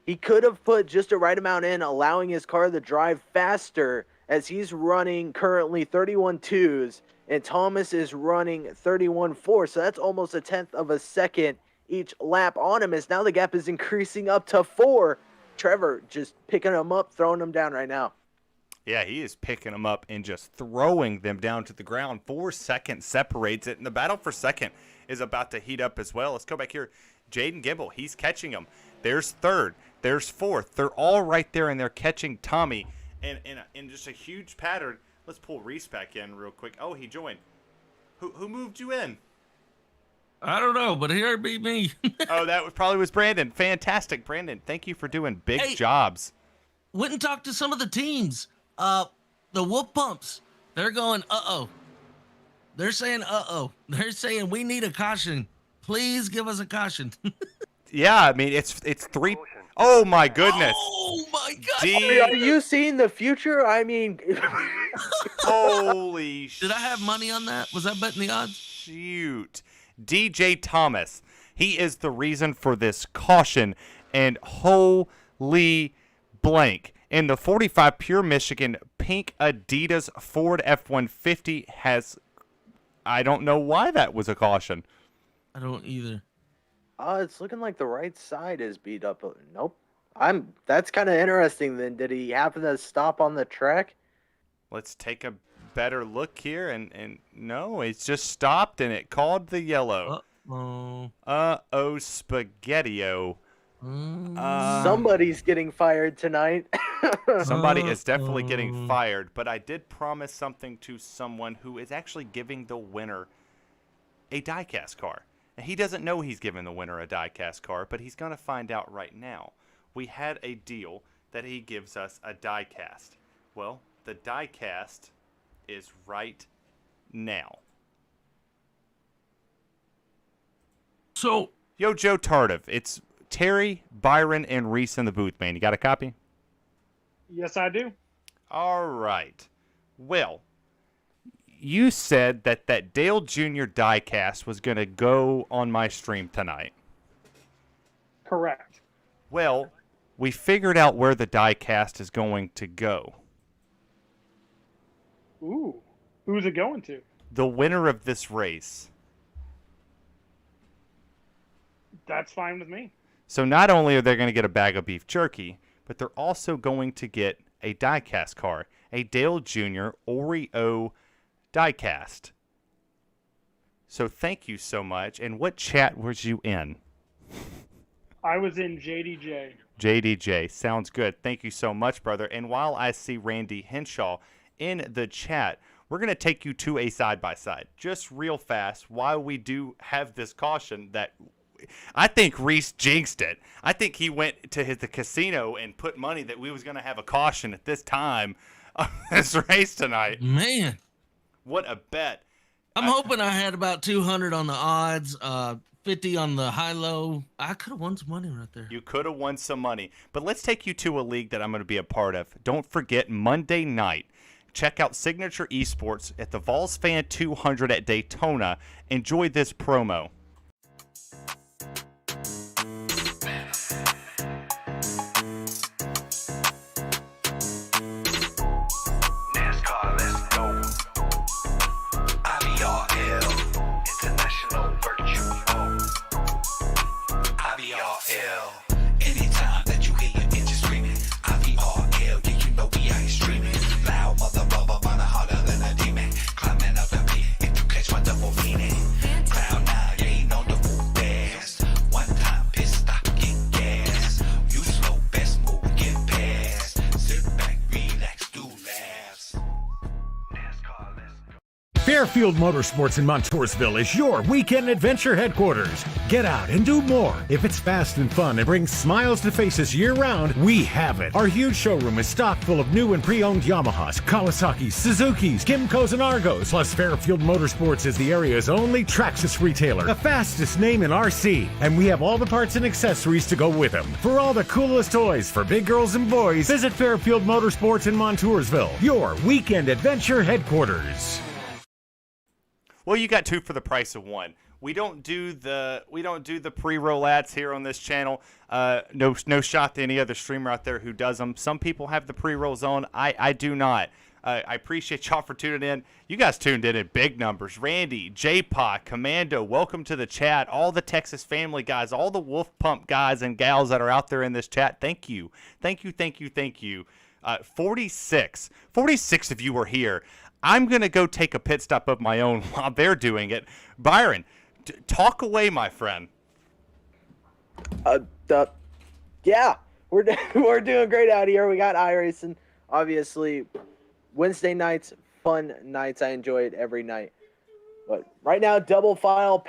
he could have put just the right amount in, allowing his car to drive faster as he's running currently 31.2s, and Thomas is running 31.4. So that's almost a tenth of a second each lap on him, as now the gap is increasing up to 4. Trevor just picking him up, throwing him down right now. Yeah, he is picking them up and just throwing them down to the ground. 4 seconds separates it, and the battle for second is about to heat up as well. Let's go back here. Jaden Gimble, he's catching them. There's third. There's fourth. They're all right there, and they're catching Tommy. And in just a huge pattern. Let's pull Reese back in real quick. Oh, he joined. Who moved you in? I don't know, but here it be me. Oh, that probably was Brandon. Fantastic, Brandon. Thank you for doing big jobs. Went and talked to some of the teams. The Wolf Pumps. They're going, uh-oh. They're saying, uh-oh. They're saying we need a caution. Please give us a caution. Yeah, I mean, it's 3. Oh, my goodness. Oh, my God. Are you seeing the future? I mean, Holy Did I have money on that? Was I betting the odds? shoot. DJ Thomas, he is the reason for this caution, and holy blank. In the 45 Pure Michigan pink Adidas Ford F-150 has, I don't know why that was a caution. I don't either. it's looking like the right side is beat up. Nope. That's kind of interesting then. Did he happen to stop on the track? Let's take a better look here, and no, it's just stopped, and it called the yellow. Uh-oh. Uh-oh, Spaghetti-O. Somebody's getting fired tonight. Somebody is definitely getting fired, but I did promise something to someone who is actually giving the winner a diecast car. And he doesn't know he's giving the winner a diecast car, but he's going to find out right now. We had a deal that he gives us a diecast. Well, the diecast is right now. So, Yo, Joe Tardif, it's Terry, Byron, and Reese in the booth, man. You got a copy? Yes, I do. All right. Well, you said that Dale Jr. diecast was going to go on my stream tonight. Correct. Well, we figured out where the diecast is going to go. Ooh. Who's it going to? The winner of this race. That's fine with me. So not only are they going to get a bag of beef jerky, but they're also going to get a diecast car, a Dale Jr. Oreo diecast. So thank you so much. And what chat was you in? I was in JDJ. JDJ, sounds good. Thank you so much, brother. And while I see Randy Henshaw in the chat, we're going to take you to a side-by-side. Just real fast, while we do have this caution that I think Reese jinxed it. I think he went to the casino and put money that we was going to have a caution at this time of this race tonight. man, What a bet. I'm hoping I had about 200 on the odds, 50 on the high-low. I could have won some money right there. You could have won some money. But let's take you to a league that I'm going to be a part of. Don't forget, Monday night, check out Signature Esports at the Vols Fan 200 at Daytona. Enjoy this promo. NASCAR, let's go. IVRL, International Virtual. IVRL. Anytime that you hear your engine screaming, IVRL, yeah, you know we ain't streaming. Loud mother rubber, burner harder than a demon. Climbing up the beat, if you catch my double meaning. Cloud 9, you ain't on the roof fast. One time, pit stop, get gas. You slow, best move, get past. Sit back, relax, do laughs. NASCAR, let's go. Fairfield Motorsports in Montoursville is your weekend adventure headquarters. Get out and do more. If it's fast and fun and brings smiles to faces year-round, we have it. Our huge showroom is stocked full of new and pre-owned Yamahas, Kawasaki's, Suzuki's, Kimco's, and Argos. Plus, Fairfield Motorsports is the area's only Traxxas retailer, the fastest name in RC, and we have all the parts and accessories to go with them. For all the coolest toys for big girls and boys, visit Fairfield Motorsports in Montoursville, your weekend adventure headquarters. Well, you got two for the price of one. We don't do the pre-roll ads here on this channel. No shot to any other streamer out there who does them. Some people have the pre-rolls on. I do not. I appreciate y'all for tuning in. You guys tuned in big numbers. Randy, J-Pod, Commando, welcome to the chat. All the Texas family guys, all the Wolf Pump guys and gals that are out there in this chat, thank you. Thank you, thank you, thank you. 46 of you are here. I'm going to go take a pit stop of my own while they're doing it. Byron, talk away, my friend. Yeah, we're doing great out here. We got iRacing, obviously. Wednesday nights, fun nights. I enjoy it every night. But right now, double file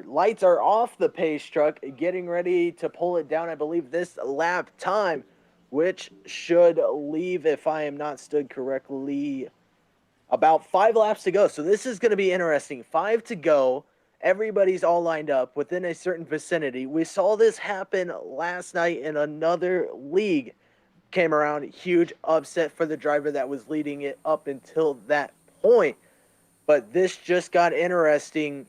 lights are off the pace truck, getting ready to pull it down. I believe this lap time, which should leave, if I am not stood correctly, about 5 laps to go. So this is going to be interesting. 5 to go. Everybody's all lined up within a certain vicinity. We saw this happen last night in another league. Came around, huge upset for the driver that was leading it up until that point. But this just got interesting.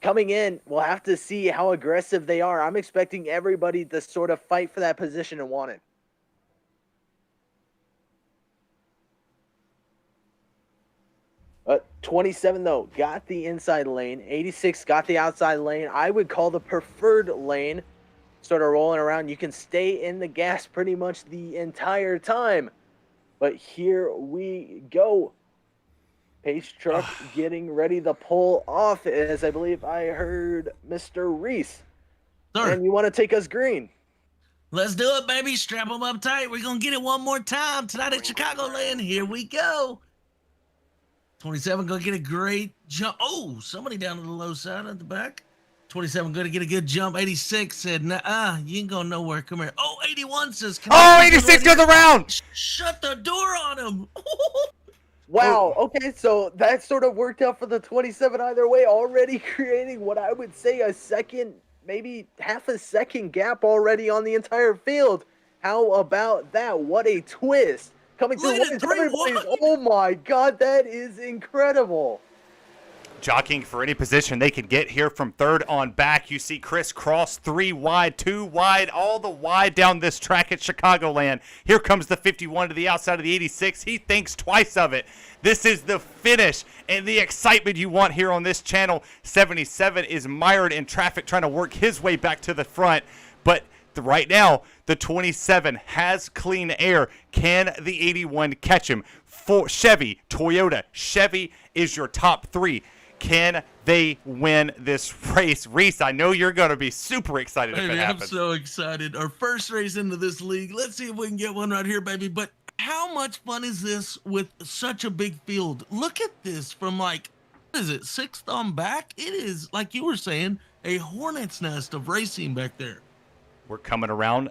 Coming in, we'll have to see how aggressive they are. I'm expecting everybody to sort of fight for that position and want it. 27, though, got the inside lane. 86 got the outside lane. I would call the preferred lane. Sort of rolling around. You can stay in the gas pretty much the entire time. But here we go. Pace truck getting ready to pull off, as I believe I heard Mr. Reese. Sir. And you want to take us green? Let's do it, baby. Strap them up tight. We're going to get it one more time tonight at Chicagoland. Here we go. 27 going to get a great jump. Oh, somebody down to the low side at the back. 27 going to get a good jump. 86 said, nah, you ain't going nowhere. Come here. Oh, 81 says, come on. 86 goes around. Shut the door on him. Wow. Okay, so that sort of worked out for the 27 either way, already creating what I would say a second, maybe half a second gap already on the entire field. How about that? What a twist. Coming through everybody's. Oh my God, that is incredible. Jockeying for any position they can get here from third on back. You see Chris Cross 3 wide, 2 wide, all the wide down this track at Chicagoland. Here comes the 51 to the outside of the 86. He thinks twice of it. This is the finish and the excitement you want here on this channel. 77 is mired in traffic trying to work his way back to the front, but right now, the 27 has clean air. Can the 81 catch him? For Chevy, Toyota, Chevy is your top 3. Can they win this race? Reese, I know you're going to be super excited if it happens. I'm so excited. Our first race into this league. Let's see if we can get one right here, baby. But how much fun is this with such a big field? Look at this from what is it, 6th on back? It is, like you were saying, a hornet's nest of racing back there. We're coming around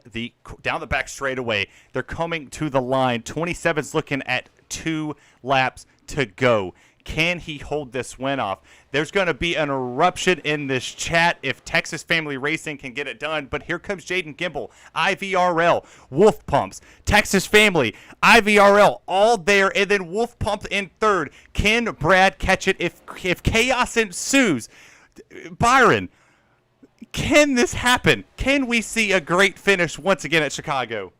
down the back straightaway. They're coming to the line. 27's looking at 2 laps to go. Can he hold this win off? There's going to be an eruption in this chat if Texas Family Racing can get it done. But here comes Jaden Gimble, IVRL, Wolf Pumps, Texas Family, IVRL, all there, and then Wolf Pump in third. Can Brad catch it if chaos ensues? Byron, can this happen? Can we see a great finish once again at Chicago?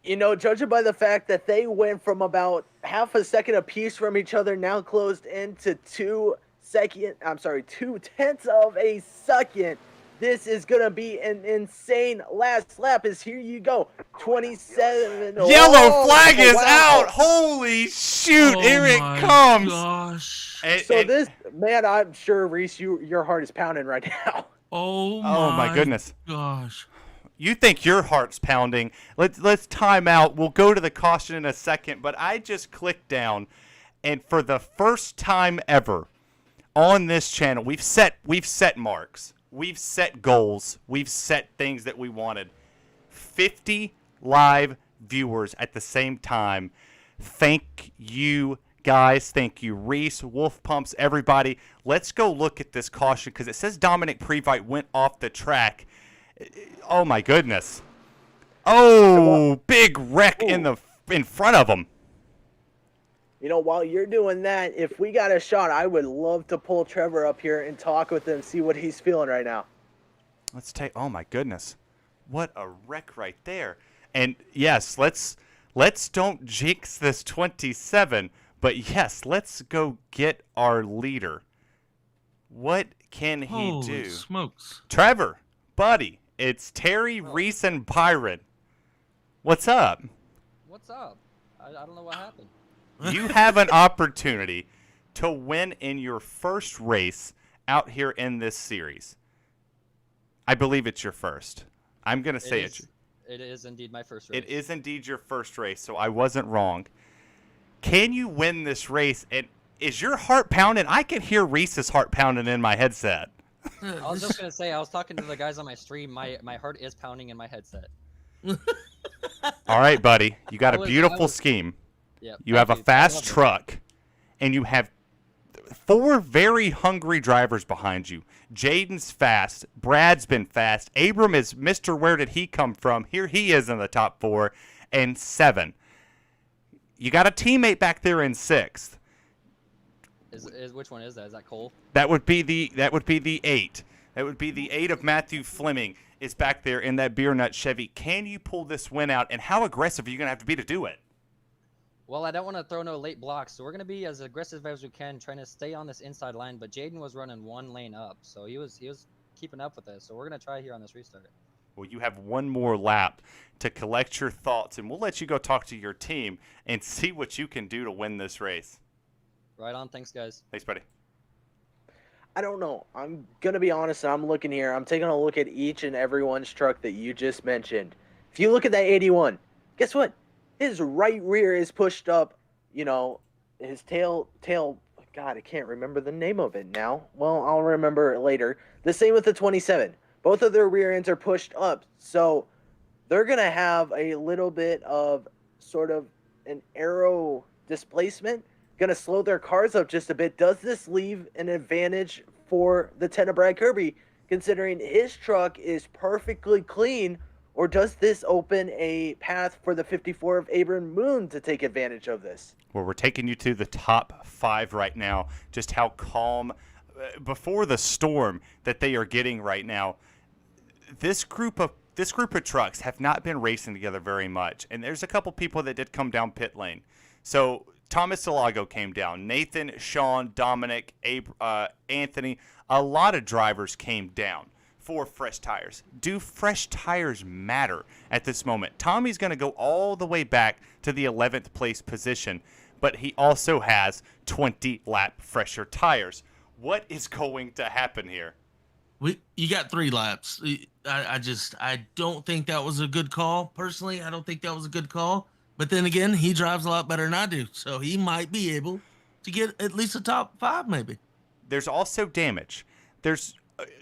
You know, judging by the fact that they went from about half a second apiece from each other, now closed into 2/10 of a second. This is going to be an insane last lap. Here you go. 27. Yellow flag is out. Holy shoot. Here it comes. Gosh. This, man, I'm sure, Reese, your heart is pounding right now. Oh my goodness. Gosh. You think your heart's pounding. Let's time out. We'll go to the caution in a second, but I just clicked down, and for the first time ever on this channel, we've set marks. We've set goals. We've set things that we wanted. 50 live viewers at the same time. Thank you, guys. Thank you, Reese, Wolf Pumps, everybody. Let's go look at this caution because it says Dominic Previte went off the track. Oh my goodness! Oh, big wreck in front of him. You know, while you're doing that, if we got a shot, I would love to pull Trevor up here and talk with him, see what he's feeling right now. Let's take. Oh my goodness, what a wreck right there! And yes, let's let's don't jinx this 27. But yes, let's go get our leader. What can he Holy do? smokes. Trevor, buddy, it's Terry, Reese, and Byron. What's up? What's up? I don't know what happened. You have an opportunity to win in your first race out here in this series. I believe it's your first. I'm going to say it. It is indeed my first race. It is indeed your first race, so I wasn't wrong. Can you win this race? And is your heart pounding? I can hear Reese's heart pounding in my headset. I was just going to say, I was talking to the guys on my stream. My heart is pounding in my headset. All right, buddy. You got a beautiful scheme. Yep, You have a fast truck, and you have 4 very hungry drivers behind you. Jaden's fast. Brad's been fast. Abram is Mr. Where did he come from? Here he is in the top 4. And 7. You got a teammate back there in 6th. Which one is that? Is that Cole? That would be the 8. That would be the 8 of Matthew Fleming is back there in that Beer Nut Chevy. Can you pull this win out? And how aggressive are you going to have to be to do it? Well, I don't want to throw no late blocks, so we're going to be as aggressive as we can, trying to stay on this inside line. But Jaden was running 1 lane up, so he was keeping up with us. So we're going to try here on this restart. Well, you have one more lap to collect your thoughts, and we'll let you go talk to your team and see what you can do to win this race. Right on. Thanks, guys. Thanks, buddy. I don't know. I'm going to be honest, and I'm looking here. I'm taking a look at each and everyone's truck that you just mentioned. If you look at that 81, guess what? His right rear is pushed up, his tail, God, I can't remember the name of it now. Well, I'll remember it later. The same with the 27. Both of their rear ends are pushed up, so they're going to have a little bit of sort of an aero displacement, going to slow their cars up just a bit. Does this leave an advantage for the 10 of Brad Kirby, considering his truck is perfectly clean? Or does this open a path for the 54 of Abram Moon to take advantage of this? Well, we're taking you to the top 5 right now. Just how calm, before the storm that they are getting right now. This group of trucks have not been racing together very much, and there's a couple people that did come down pit lane. So Thomas Salago came down. Nathan, Sean, Dominic, Anthony. A lot of drivers came down for fresh tires. Do fresh tires matter at this moment? Tommy's going to go all the way back to the 11th place position, but he also has 20 lap fresher tires. What is going to happen here? You got 3 laps. I don't think that was a good call. Personally, I don't think that was a good call. But then again, he drives a lot better than I do, so he might be able to get at least a top 5 maybe. There's also damage. There's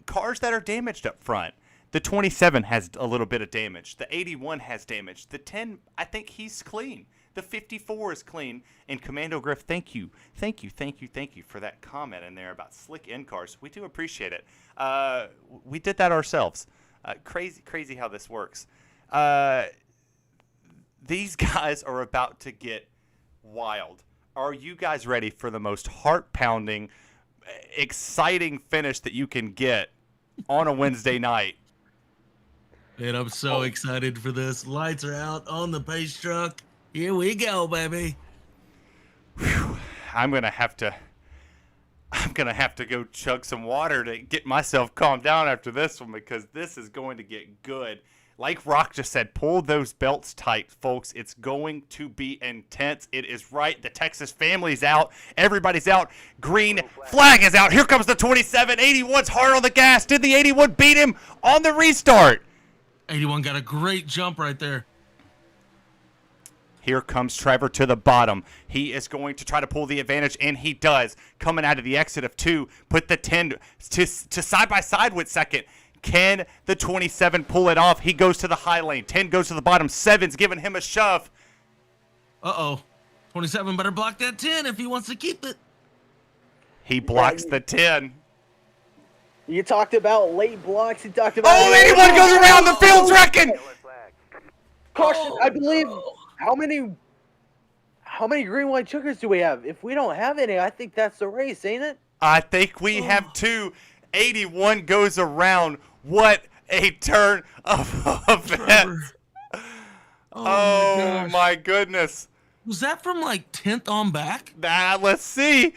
cars that are damaged up front. The 27 has a little bit of damage. The 81 has damage. The 10, I think he's clean. The 54 is clean. And Commando Griff, thank you for that comment in there about slick in cars. We do appreciate it. We did that ourselves. Crazy how this works. These guys are about to get wild. Are you guys ready for the most heart-pounding, exciting finish that you can get on a Wednesday night? And I'm so excited for this. Lights are out on the pace truck. Here we go, baby. Whew. I'm gonna have to go chug some water to get myself calmed down after this one, because this is going to get good. Like Rock just said, pull those belts tight, folks. It's going to be intense. It is right. The Texas family's out. Everybody's out. Green flag is out. Here comes the 27. 81's hard on the gas. Did the 81 beat him on the restart? 81 got a great jump right there. Here comes Trevor to the bottom. He is going to try to pull the advantage, and he does. Coming out of the exit of 2, put the 10 to side by side with second. Can the 27 pull it off? He goes to the high lane. 10 goes to the bottom. 7's giving him a shove. Uh-oh. 27 better block that 10 if he wants to keep it. He blocks the 10. You talked about late blocks. You talked about... Oh, 81 goes around. The field's wrecking. Caution, I believe... How many green white chugars do we have? If we don't have any, I think that's the race, ain't it? I think we have 2. 81 goes around. What a turn of events. Oh my goodness. Was that from like 10th on back? Let's see.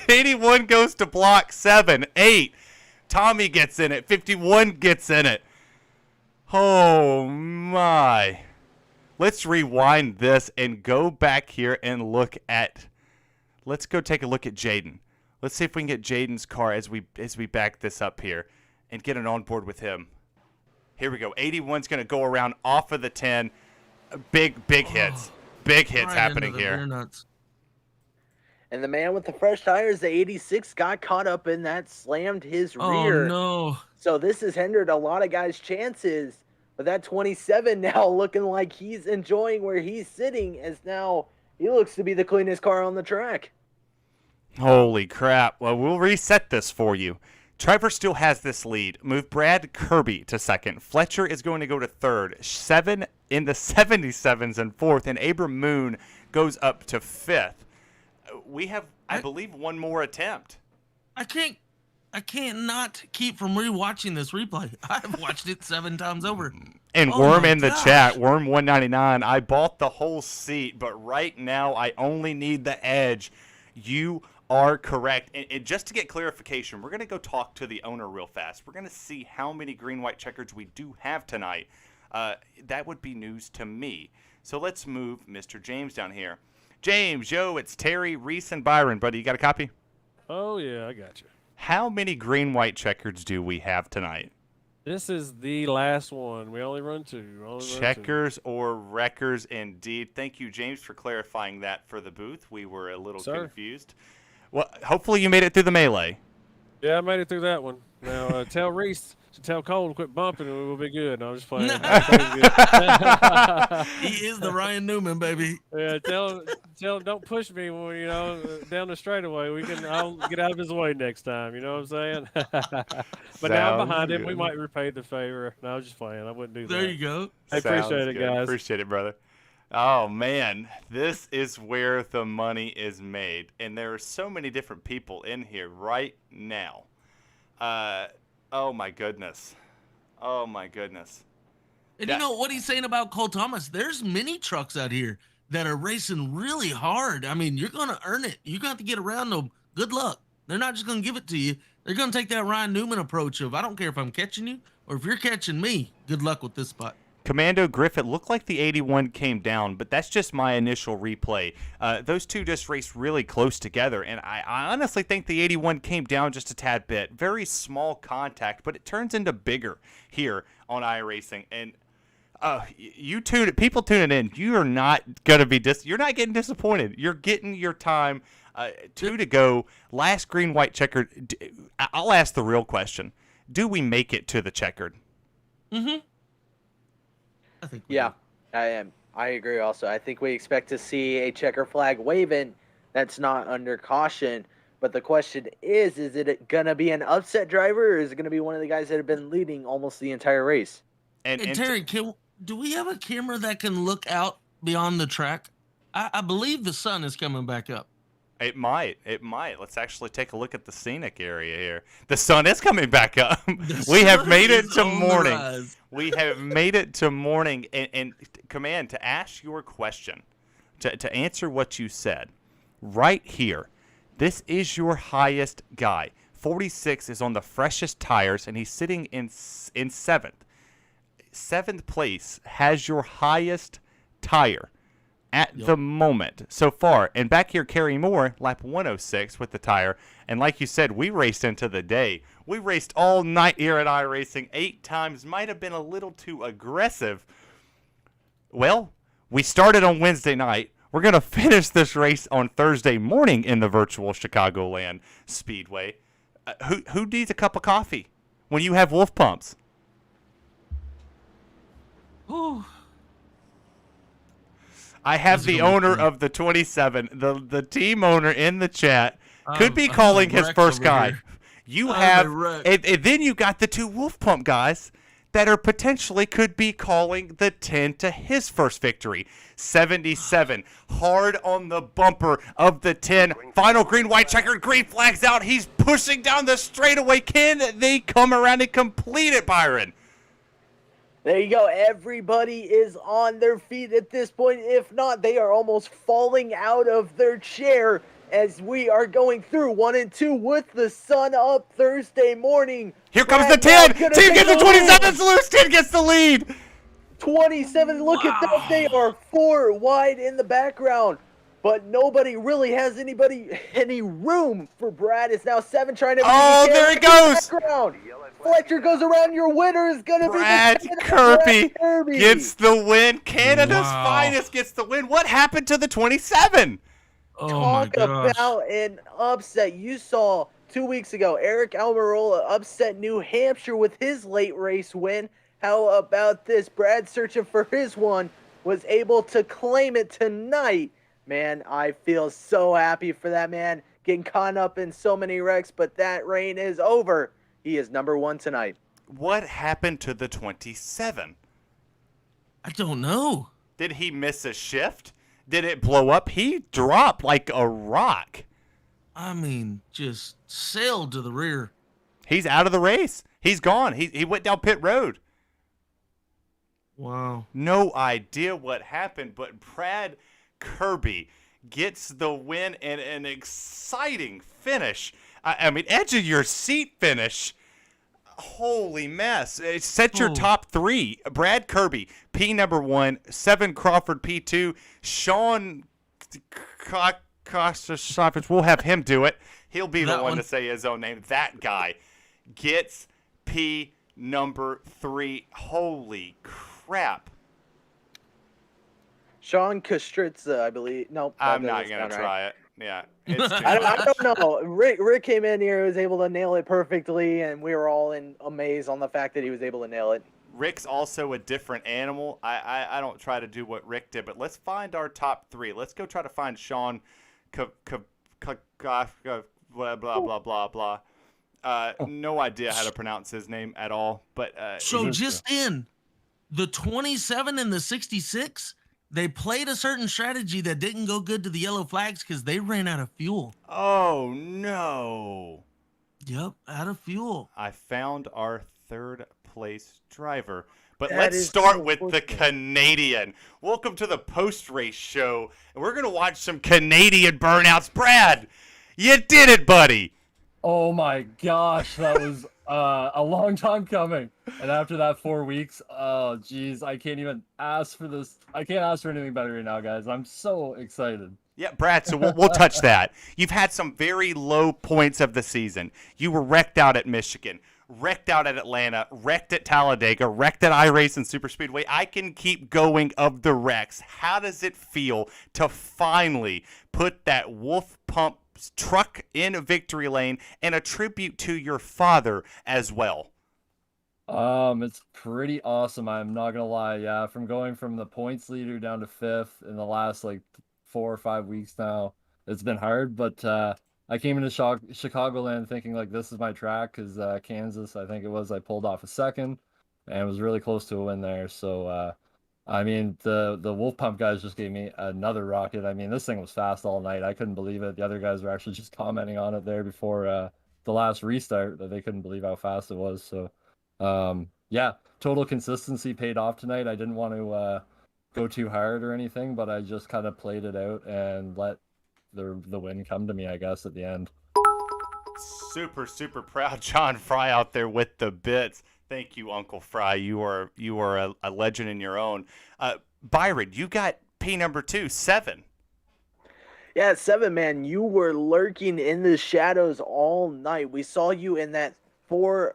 81 goes to block 7. 8. Tommy gets in it. 51 gets in it. Oh my. Let's rewind this and go back here and look at. Let's go take a look at Jaden. Let's see if we can get Jaden's car as we back this up here and get an onboard with him. Here we go. 81's going to go around off of the 10. Big hits. Big hits Right happening into the here. rear nuts. And the man with the fresh tires, the 86, got caught up in that, slammed his Oh, rear. no. So this has hindered a lot of guys' chances. But that 27 now looking like he's enjoying where he's sitting, as now he looks to be the cleanest car on the track. Holy crap. Well, we'll reset this for you. Trevor still has this lead. Move Brad Kirby to second. Fletcher is going to go to third. 7 in the 77s and fourth. And Abram Moon goes up to fifth. We have, I believe, one more attempt. I can't not keep from rewatching this replay. I've watched it 7 times over. And Oh Worm my in the gosh. chat, Worm199, I bought the whole seat, but right now I only need the edge. You are correct. And just to get clarification, we're going to go talk to the owner real fast. We're going to see how many green-white checkers we do have tonight. That would be news to me. So let's move Mr. James down here. James, yo, it's Terry, Reese, and Byron. Buddy, you got a copy? Oh, yeah, I got you. How many green-white checkers do we have tonight? This is the last one. We only run 2. Checkers or wreckers, indeed. Thank you, James, for clarifying that for the booth. We were a little confused. Well, hopefully you made it through the melee. Yeah, I made it through that one. Now, tell Reese to tell Cole to quit bumping and we'll be good. No, I'm just playing. He is the Ryan Newman, baby. Yeah, tell him don't push me when down the straightaway. I'll get out of his way next time. You know what I'm saying? But now I'm behind him. We might repay the favor. No, I was just playing. I wouldn't do that. There you go. I appreciate it, good. guys. Appreciate it, brother. Oh, man. This is where the money is made. And there are so many different people in here right now. Oh, my goodness. Oh, my goodness. And you know what he's saying about Cole Thomas? There's many trucks out here that are racing really hard. I mean, you're going to earn it. You're going to have to get around them. Good luck. They're not just going to give it to you. They're going to take that Ryan Newman approach of, I don't care if I'm catching you or if you're catching me. Good luck with this spot. Commando Griffith looked like the 81 came down, but that's just my initial replay. Those two just raced really close together, and I honestly think the 81 came down just a tad bit. Very small contact, but it turns into bigger here on iRacing. And people tuning in, you are not gonna be you're not getting disappointed. You're getting your time. 2 to go. Last green white checkered. I'll ask the real question: do we make it to the checkered? Mm-hmm. I think I agree also. I think we expect to see a checker flag waving that's not under caution. But the question is it going to be an upset driver or is it going to be one of the guys that have been leading almost the entire race? And Terry, do we have a camera that can look out beyond the track? I believe the sun is coming back up. It might. Let's actually take a look at the scenic area here. The sun is coming back up. We have made it to morning. We have made it to morning. And Command, to ask your question, to answer what you said, right here, this is your highest guy. 46 is on the freshest tires, and he's sitting in 7th. 7th place has your highest tire at the moment so far. And back here, Kerry Moore, lap 106 with the tire. And like you said, we raced into the day. We raced all night here at iRacing 8 times. Might have been a little too aggressive. Well, we started on Wednesday night. We're going to finish this race on Thursday morning in the virtual Chicagoland Speedway. Who needs a cup of coffee when you have Wolf Pumps? Ooh. I have the owner of the 27, the team owner in the chat. Could be calling his first guy. You have, and then you got the 2 Wolf Pump guys that are potentially could be calling the 10 to his first victory. 77, hard on the bumper of the 10. Final green, white checkered, green flags out. He's pushing down the straightaway. Can they come around and complete it, Byron? There you go. Everybody is on their feet at this point. If not, they are almost falling out of their chair as we are going through 1 and 2 with the sun up Thursday morning. Here comes the 10. Team gets the 27. Loose 10 gets the lead. 27. Look at that. They are 4 wide in the background. But nobody really has any room for Brad. It's now 7 trying to. Oh, there he goes. Fletcher goes around. Your winner is going to be Brad Kirby. gets the win. Canada's finest gets the win. What happened to the 27? Talk about an upset. You saw 2 weeks ago, Eric Almirola upset New Hampshire with his late race win. How about this? Brad, searching for his one, was able to claim it tonight. Man, I feel so happy for that man. Getting caught up in so many wrecks, but that reign is over. He is number 1 tonight. What happened to the 27? I don't know. Did he miss a shift? Did it blow up? He dropped like a rock. I mean, just sailed to the rear. He's out of the race. He's gone. He went down pit road. Wow. No idea what happened, but Brad Kirby gets the win and an exciting finish. I mean, edge of your seat finish. Holy mess. Set your top 3. Brad Kirby, P number 1, 7 Crawford P2, Sean Kostasovich, we'll have him do it. He'll be the one to say his own name. That guy gets P number 3. Holy crap. Sean Kostritza, I believe. Nope. I'm not going to try it. Yeah. It's too I don't know. Rick came in here, was able to nail it perfectly, and we were all in amaze on the fact that he was able to nail it. Rick's also a different animal. I don't try to do what Rick did, but let's find our top 3. Let's go try to find Sean blah, blah, blah, blah, blah. No idea how to pronounce his name at all. But So just in, the 27 and the 66, they played a certain strategy that didn't go good to the yellow flags because they ran out of fuel. Oh, no. Yep, out of fuel. I found our 3rd place driver. But That let's is start so with the unfortunate. Canadian. Welcome to the post-race show. And we're going to watch some Canadian burnouts. Brad, you did it, buddy. Oh my gosh, that was a long time coming. And after that 4 weeks, oh geez, I can't even ask for this. I can't ask for anything better right now, guys. I'm so excited. Yeah, Brad, so we'll touch that. You've had some very low points of the season. You were wrecked out at Michigan, wrecked out at Atlanta, wrecked at Talladega, wrecked at iRace and Super Speedway. I can keep going of the wrecks. How does it feel to finally put that Wolf Pump truck in a victory lane and a tribute to your father as well? It's pretty awesome. I'm not gonna lie. Yeah, from going from the points leader down to 5th in the last like 4 or 5 weeks now, it's been hard. But I came into Chicagoland thinking like this is my track because Kansas, I think it was, I pulled off a 2nd and was really close to a win there. So I mean, the Wolf Pump guys just gave me another rocket. I mean, this thing was fast all night. I couldn't believe it. The other guys were actually just commenting on it there before the last restart that they couldn't believe how fast it was. So, yeah, total consistency paid off tonight. I didn't want to go too hard or anything, but I just kind of played it out and let the win come to me, I guess, at the end. Super, super proud. John Fry out there with the bits. Thank you, Uncle Fry. You are a legend in your own. Byron, you got P number 2, 7. Yeah, 7, man. You were lurking in the shadows all night. We saw you in that four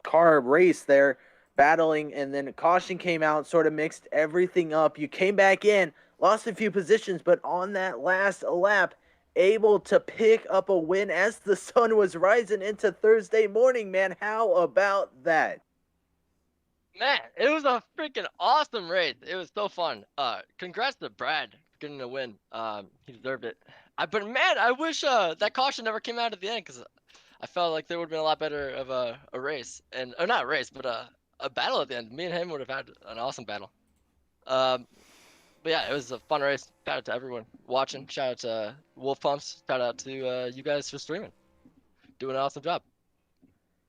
car race there, battling, and then caution came out, sort of mixed everything up. You came back in, lost a few positions, but on that last lap, able to pick up a win as the sun was rising into Thursday morning, man. How about that? Man, it was a freaking awesome race. It was so fun. Congrats to Brad for getting a win. He deserved it. But man, I wish that caution never came out at the end because I felt like there would have been a lot better of a race, or not a race, but a battle at the end. Me and him would have had an awesome battle. But yeah, it was a fun race. Shout out to everyone watching. Shout out to Wolf Pumps. Shout out to you guys for streaming. Doing an awesome job.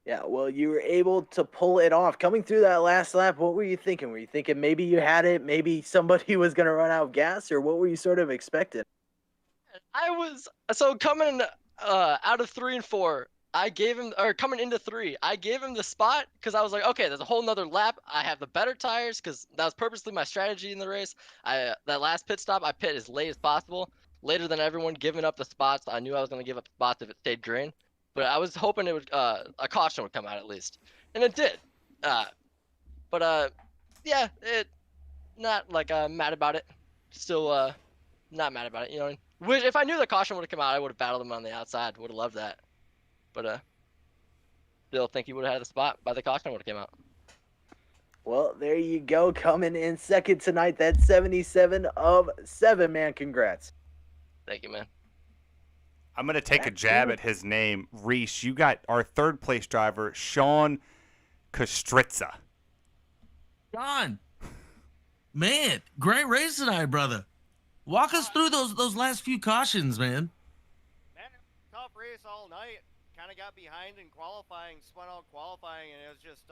Yeah, well, you were able to pull it off. Coming through that last lap, what were you thinking? Were you thinking maybe you had it, maybe somebody was going to run out of gas, or what were you sort of expecting? I was so coming out of 3 and 4. I gave him, or coming into 3, I gave him the spot because I was like, okay, there's a whole nother lap. I have the better tires because that was purposely my strategy in the race. That last pit stop, I pit as late as possible, later than everyone, giving up the spots. I knew I was going to give up spots if it stayed green, but I was hoping it would a caution would come out at least, and it did. Yeah, it not like mad about it. Still not mad about it. You know, which if I knew the caution would have come out, I would have battled him on the outside. Would have loved that. But still think he would have had the spot by the caution would have came out. Well, there you go. Coming in second tonight, that's 77 of 7, man. Congrats. Thank you, man. I'm going to take a jab at his name. Reese, you got our third place driver, Sean Kostritza. John, man, great race tonight, brother. Walk us through those last few cautions, man. Man, tough race all night. Kind of got behind in qualifying, spun out qualifying, and it was just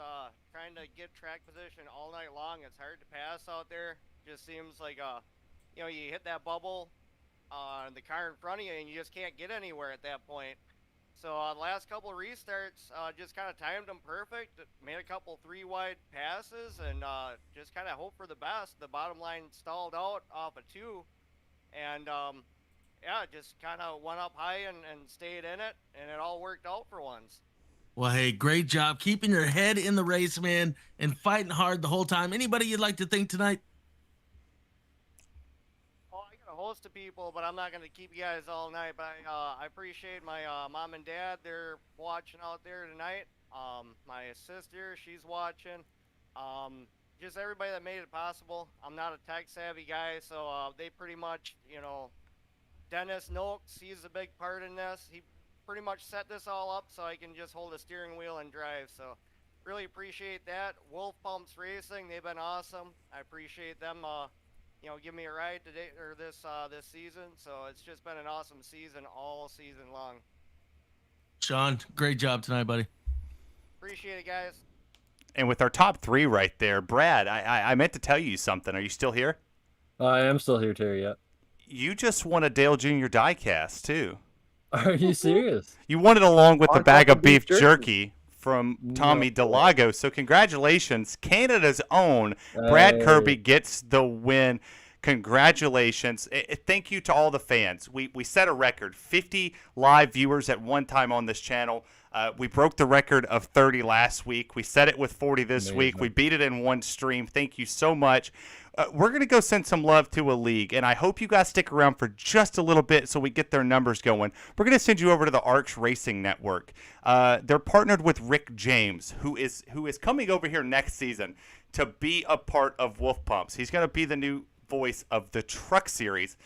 trying to get track position all night long. It's hard to pass out there. Just seems like you know, you hit that bubble on the car in front of you, and you just can't get anywhere at that point. So the last couple of restarts, just kind of timed them perfect. Made a couple 3-wide passes, and just kind of hope for the best. The bottom line stalled out off of 2, and yeah, just kind of went up high and stayed in it, and it all worked out for once. Well, hey, great job keeping your head in the race, man, and fighting hard the whole time. Anybody you'd like to thank tonight? Oh, I got a host of people, but I'm not going to keep you guys all night. But I appreciate my mom and dad. They're watching out there tonight. My sister, she's watching. Just everybody that made it possible. I'm not a tech-savvy guy, so they pretty much, you know, Dennis Noakes, he's a big part in this. He pretty much set this all up so I can just hold a steering wheel and drive. So really appreciate that. Wolf Pumps Racing, they've been awesome. I appreciate them, you know, give me a ride today or this season. So it's just been an awesome season all season long. Sean, great job tonight, buddy. Appreciate it, guys. And with our top 3 right there, Brad, I meant to tell you something. Are you still here? I am still here, Terry. Yeah. You just won a Dale Jr. diecast, too. Are you serious? You won it along with the On bag top of beef jerky. jerky from Tommy Delago. So congratulations. Canada's own Brad Hey. Kirby gets the win. Congratulations. Thank you to all the fans. We set a record, 50 live viewers at one time on this channel. We broke the record of 30 last week. We set it with 40 this week. We beat it in one stream. Thank you so much. We're going to go send some love to a league, and I hope you guys stick around for just a little bit so we get their numbers going. We're going to send you over to the Arch Racing Network. They're partnered with Rick James, who is coming over here next season to be a part of Wolf Pumps. He's going to be the new voice of the Truck Series.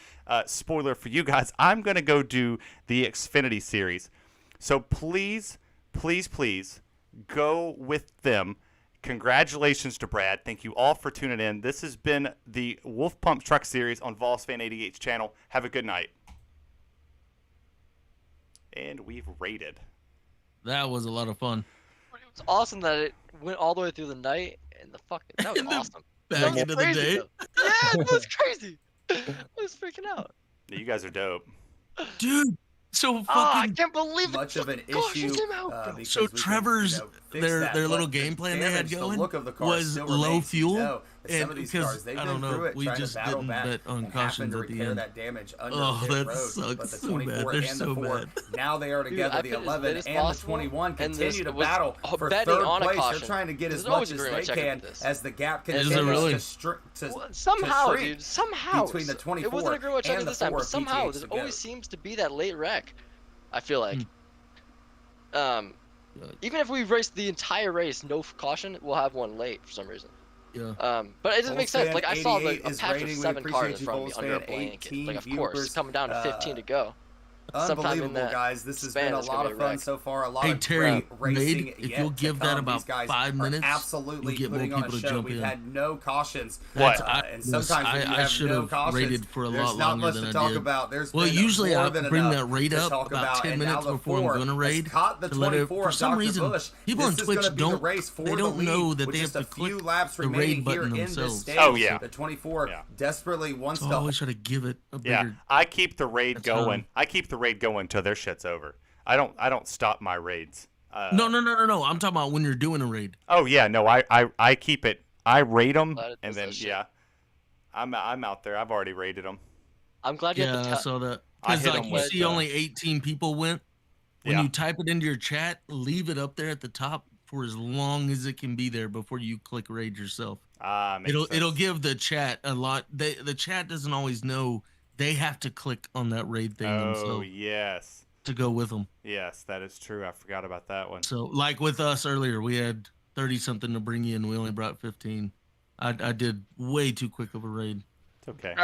Spoiler for you guys, I'm going to go do the Xfinity Series. So please, please, please go with them. Congratulations to Brad. Thank you all for tuning in. This has been the Wolf Pump Truck Series on Vols Fan 88's channel. Have a good night. And we've rated. That was a lot of fun. It's awesome that it went all the way through the night and that was awesome. Back That was into the crazy, day. though. Yeah, it was crazy. I was freaking out. You guys are dope. Dude, so fucking... Oh, I can't believe much it. of an Gosh, issue. it came out. Because So we can, Trevor's you know, fix their that, little but game the plan they had damage, the going look of the car was still low remains. fuel, No, and some of these because cars, they've I been don't through know, it, we trying to just battle didn't back bet on and happened cautions to at the repair end. that damage under Oh, the pit that road. sucks But the so 24 bad. They're and so the 4, bad. now they are Dude, together. I The put as 11 late as and the possible, 21 and continue this to was battle for betting third on a place. They're caution. trying to get There's as always much as a green they check can with this. as the gap Is it continues really? Somehow, shrink dude, somehow. between the 24 it wasn't a green check and the this time, 4 but somehow PTH there together. always seems to be that late wreck. I feel like. Even if we race the entire race, no caution, we'll have one late for some reason. Yeah. But it doesn't make sense. Volsfan Like I saw 88 a is patch of rating. We 7 cars in appreciate front of me you, under a Volsfan. blanket. 18 Like of course, viewers, coming down to 15 to go. sometime in Unbelievable, that guys. This has span been a is gonna lot be of a fun wreck. so far. A lot Hey of Terry, racing Wade, if yet you'll to give come. that These about guys 5 are minutes, absolutely you'll get more putting on a people to show. jump We've in. had no cautions. What? And sometimes when you I have should no have cautions, rated for a there's lot not longer much than to I talk did. about. There's Well, been usually more I than bring enough that rate to up talk about 10 and now minutes the before I'm 4 going to has raid. caught the to let it, 24 for of some Dr. reason, Bush. people on This is Twitch going to be the don't, race for they the don't lead know that with they just have a to click few laps the remaining raid here button in this themselves. stage. Oh, yeah. The 24 Yeah. desperately wants So I to always try to give it a bigger. Yeah, I keep the raid That's going. fine. I keep the raid going till their shit's over. I don't stop my raids. No. I'm talking about when you're doing a raid. Oh yeah, no, I keep it. I raid them Glad it and does then that shit. yeah, I'm out there. I've already raided them. I'm glad you Yeah, had I the saw that. I Because hit like 'em you with, see, only 18 people went. When Yeah. you type it into your chat, leave it up there at the top for as long as it can be there before you click raid yourself. Makes It'll sense. give the chat a lot. The chat doesn't always know they have to click on that raid thing Oh themselves yes, to go with them. yes, that is true. I forgot about that one. So like with us earlier, we had 30 something to bring in. We only brought 15. I did way too quick of a raid. It's okay.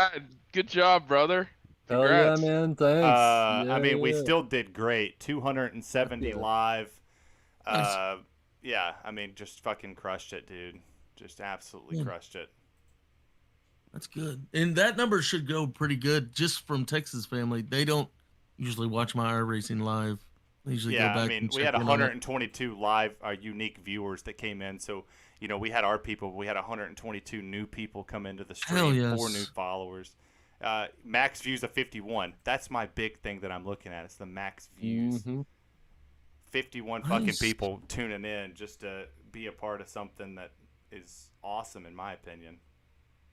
Good job, brother. Hell yeah, Congrats. man. Thanks. I mean, we Yeah. still did great. 270 That's good. live. Nice. Yeah, I mean, just fucking crushed it, dude. Just absolutely Yeah. crushed it. That's good. And that number should go pretty good just from Texas family. They don't usually watch my iRacing live. They usually Yeah, go back I mean, and we check had in on it. 122 live unique viewers that came in. So, you know, we had our people. We had 122 new people come into the stream. Hell 4 yes. new followers. Max views of 51. That's my big thing that I'm looking at. It's the max views. Mm-hmm. 51 fucking Nice. people tuning in just to be a part of something that is awesome, in my opinion.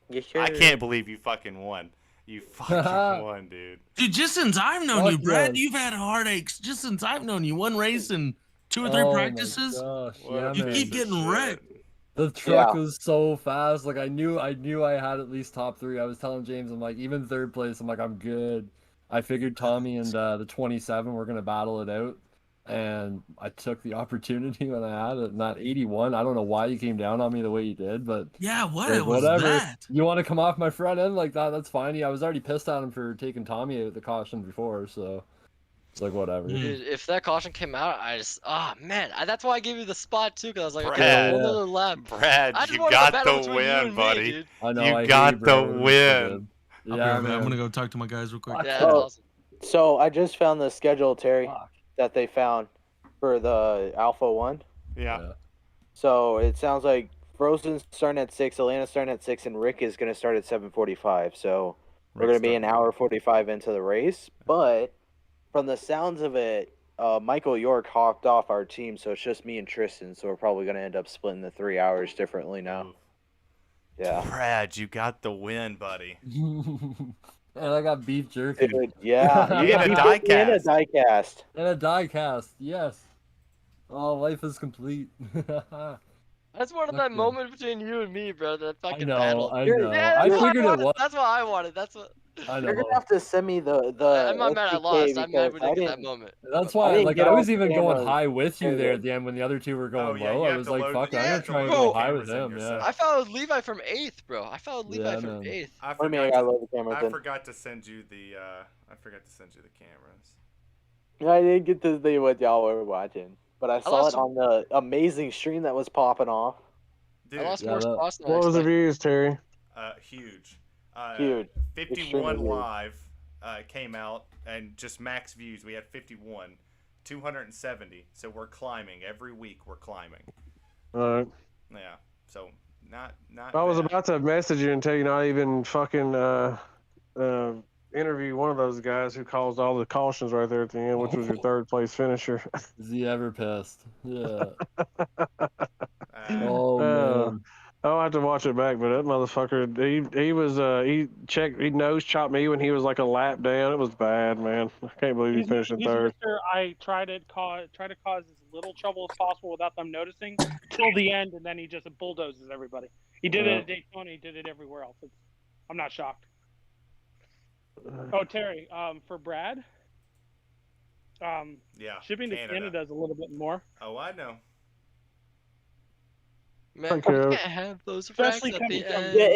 You I sure? can't believe you fucking won. You fucking won, dude. Dude, just since I've known Fuck you, Brad, yeah. you've had heartaches. Just since I've known you, one race and 2 or 3 Oh my practices. gosh, What yeah, a You man. keep piece of getting shit. wrecked. The truck Yeah. was so fast. Like I knew I had at least top 3. I was telling James, I'm like, even 3rd place, I'm like, I'm good. I figured Tommy and the 27 were gonna battle it out, and I took the opportunity when I had it. And that 81, I don't know why you came down on me the way you did, but Yeah, what like, was whatever. that? You want to come off my front end like that? That's fine. Yeah, I was already pissed at him for taking Tommy out the caution before, so it's like whatever. Mm. Dude, if that caution came out, that's why I gave you the spot too, because I was like, okay, Brad. one other lap. Brad, I just you wanted to got battle the between you win, and me, buddy. dude. I know. You I got hate you, bro. the It was so win. good. I'll be Yeah, right back. I'm man. gonna go talk to my guys real quick. Yeah, that's Oh. awesome. So I just found the schedule, Terry, Fuck. that they found for the Alpha 1. Yeah. So it sounds like Frozen's starting at 6, Atlanta's starting at 6, and Rick is going to start at 7:45. So we're going to be an hour 45 into the race. But from the sounds of it, Michael York hopped off our team, so it's just me and Tristan. So we're probably going to end up splitting the 3 hours differently now. Yeah. Brad, you got the win, buddy. And I got beef jerky. Dude, yeah. You get a beat die me and a cast. die cast. And a die cast, yes. Oh, life is complete. That's one of Fuck that yeah. moment between you and me, bro. That fucking know, battle. I You're- know. Yeah, I that's what figured it wanted. was. That's what I wanted. That's what. I You're know. gonna have to send me the. I'm not mad I SDK lost. I'm mad we because I didn't get that didn't- moment. That's I why, didn't like, get I all was the even going cameras. high with you Yeah. there at the end when the other two were going Oh, yeah, low. you I have was to like, load- fuck, you I'm have gonna to try and load go the high with cameras in them. yourself. Yeah. I followed Levi from 8th, bro. I followed Levi Yeah, from man. 8th. I What do you mean I forgot gotta to, load the cameras I in? forgot to send you the cameras. I didn't get to see what y'all were watching, but I saw lost it on the amazing stream that was popping off. Dude, I lost Yeah, more that- spots than I What was the expected. views, Terry? huge. Huge. 51 Extremely huge. live came out, and just max views. We had 51, 270. So we're climbing every week. We're climbing. Alright. Yeah. So not. I was bad. about to message you and tell you not even fucking interview one of those guys who caused all the cautions right there at the end, which was your 3rd place finisher. Is he ever pissed? Yeah. Uh, Oh, man. I'll have to watch it back, but that motherfucker, he nose chopped me when he was like a lap down. It was bad, man. I can't believe he finished in He's 3rd. Mr. I try to cause as little trouble as possible without them noticing till the end, and then he just bulldozes everybody. He did it at Daytona. He did it everywhere else. I'm not shocked. Oh, Terry, for Brad, yeah. shipping to Canada is a little bit more. Oh, I know. Man, we Take care of can't it. have those Especially racks at the coming from- end. Yeah,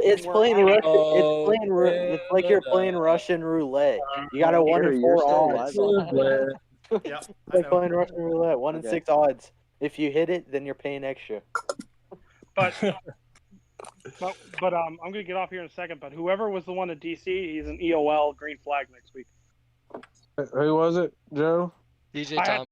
it's playing Russian. Oh, It's like you're playing Russian roulette. You got a 1 in 4 odds. Yeah, It's like playing Russian roulette. 1 in 6 odds. If you hit it, then you're paying extra. But I'm gonna get off here in a second. But whoever was the one at DC, he's an EOL green flag next week. Who was it, Joe? DJ I had Tom.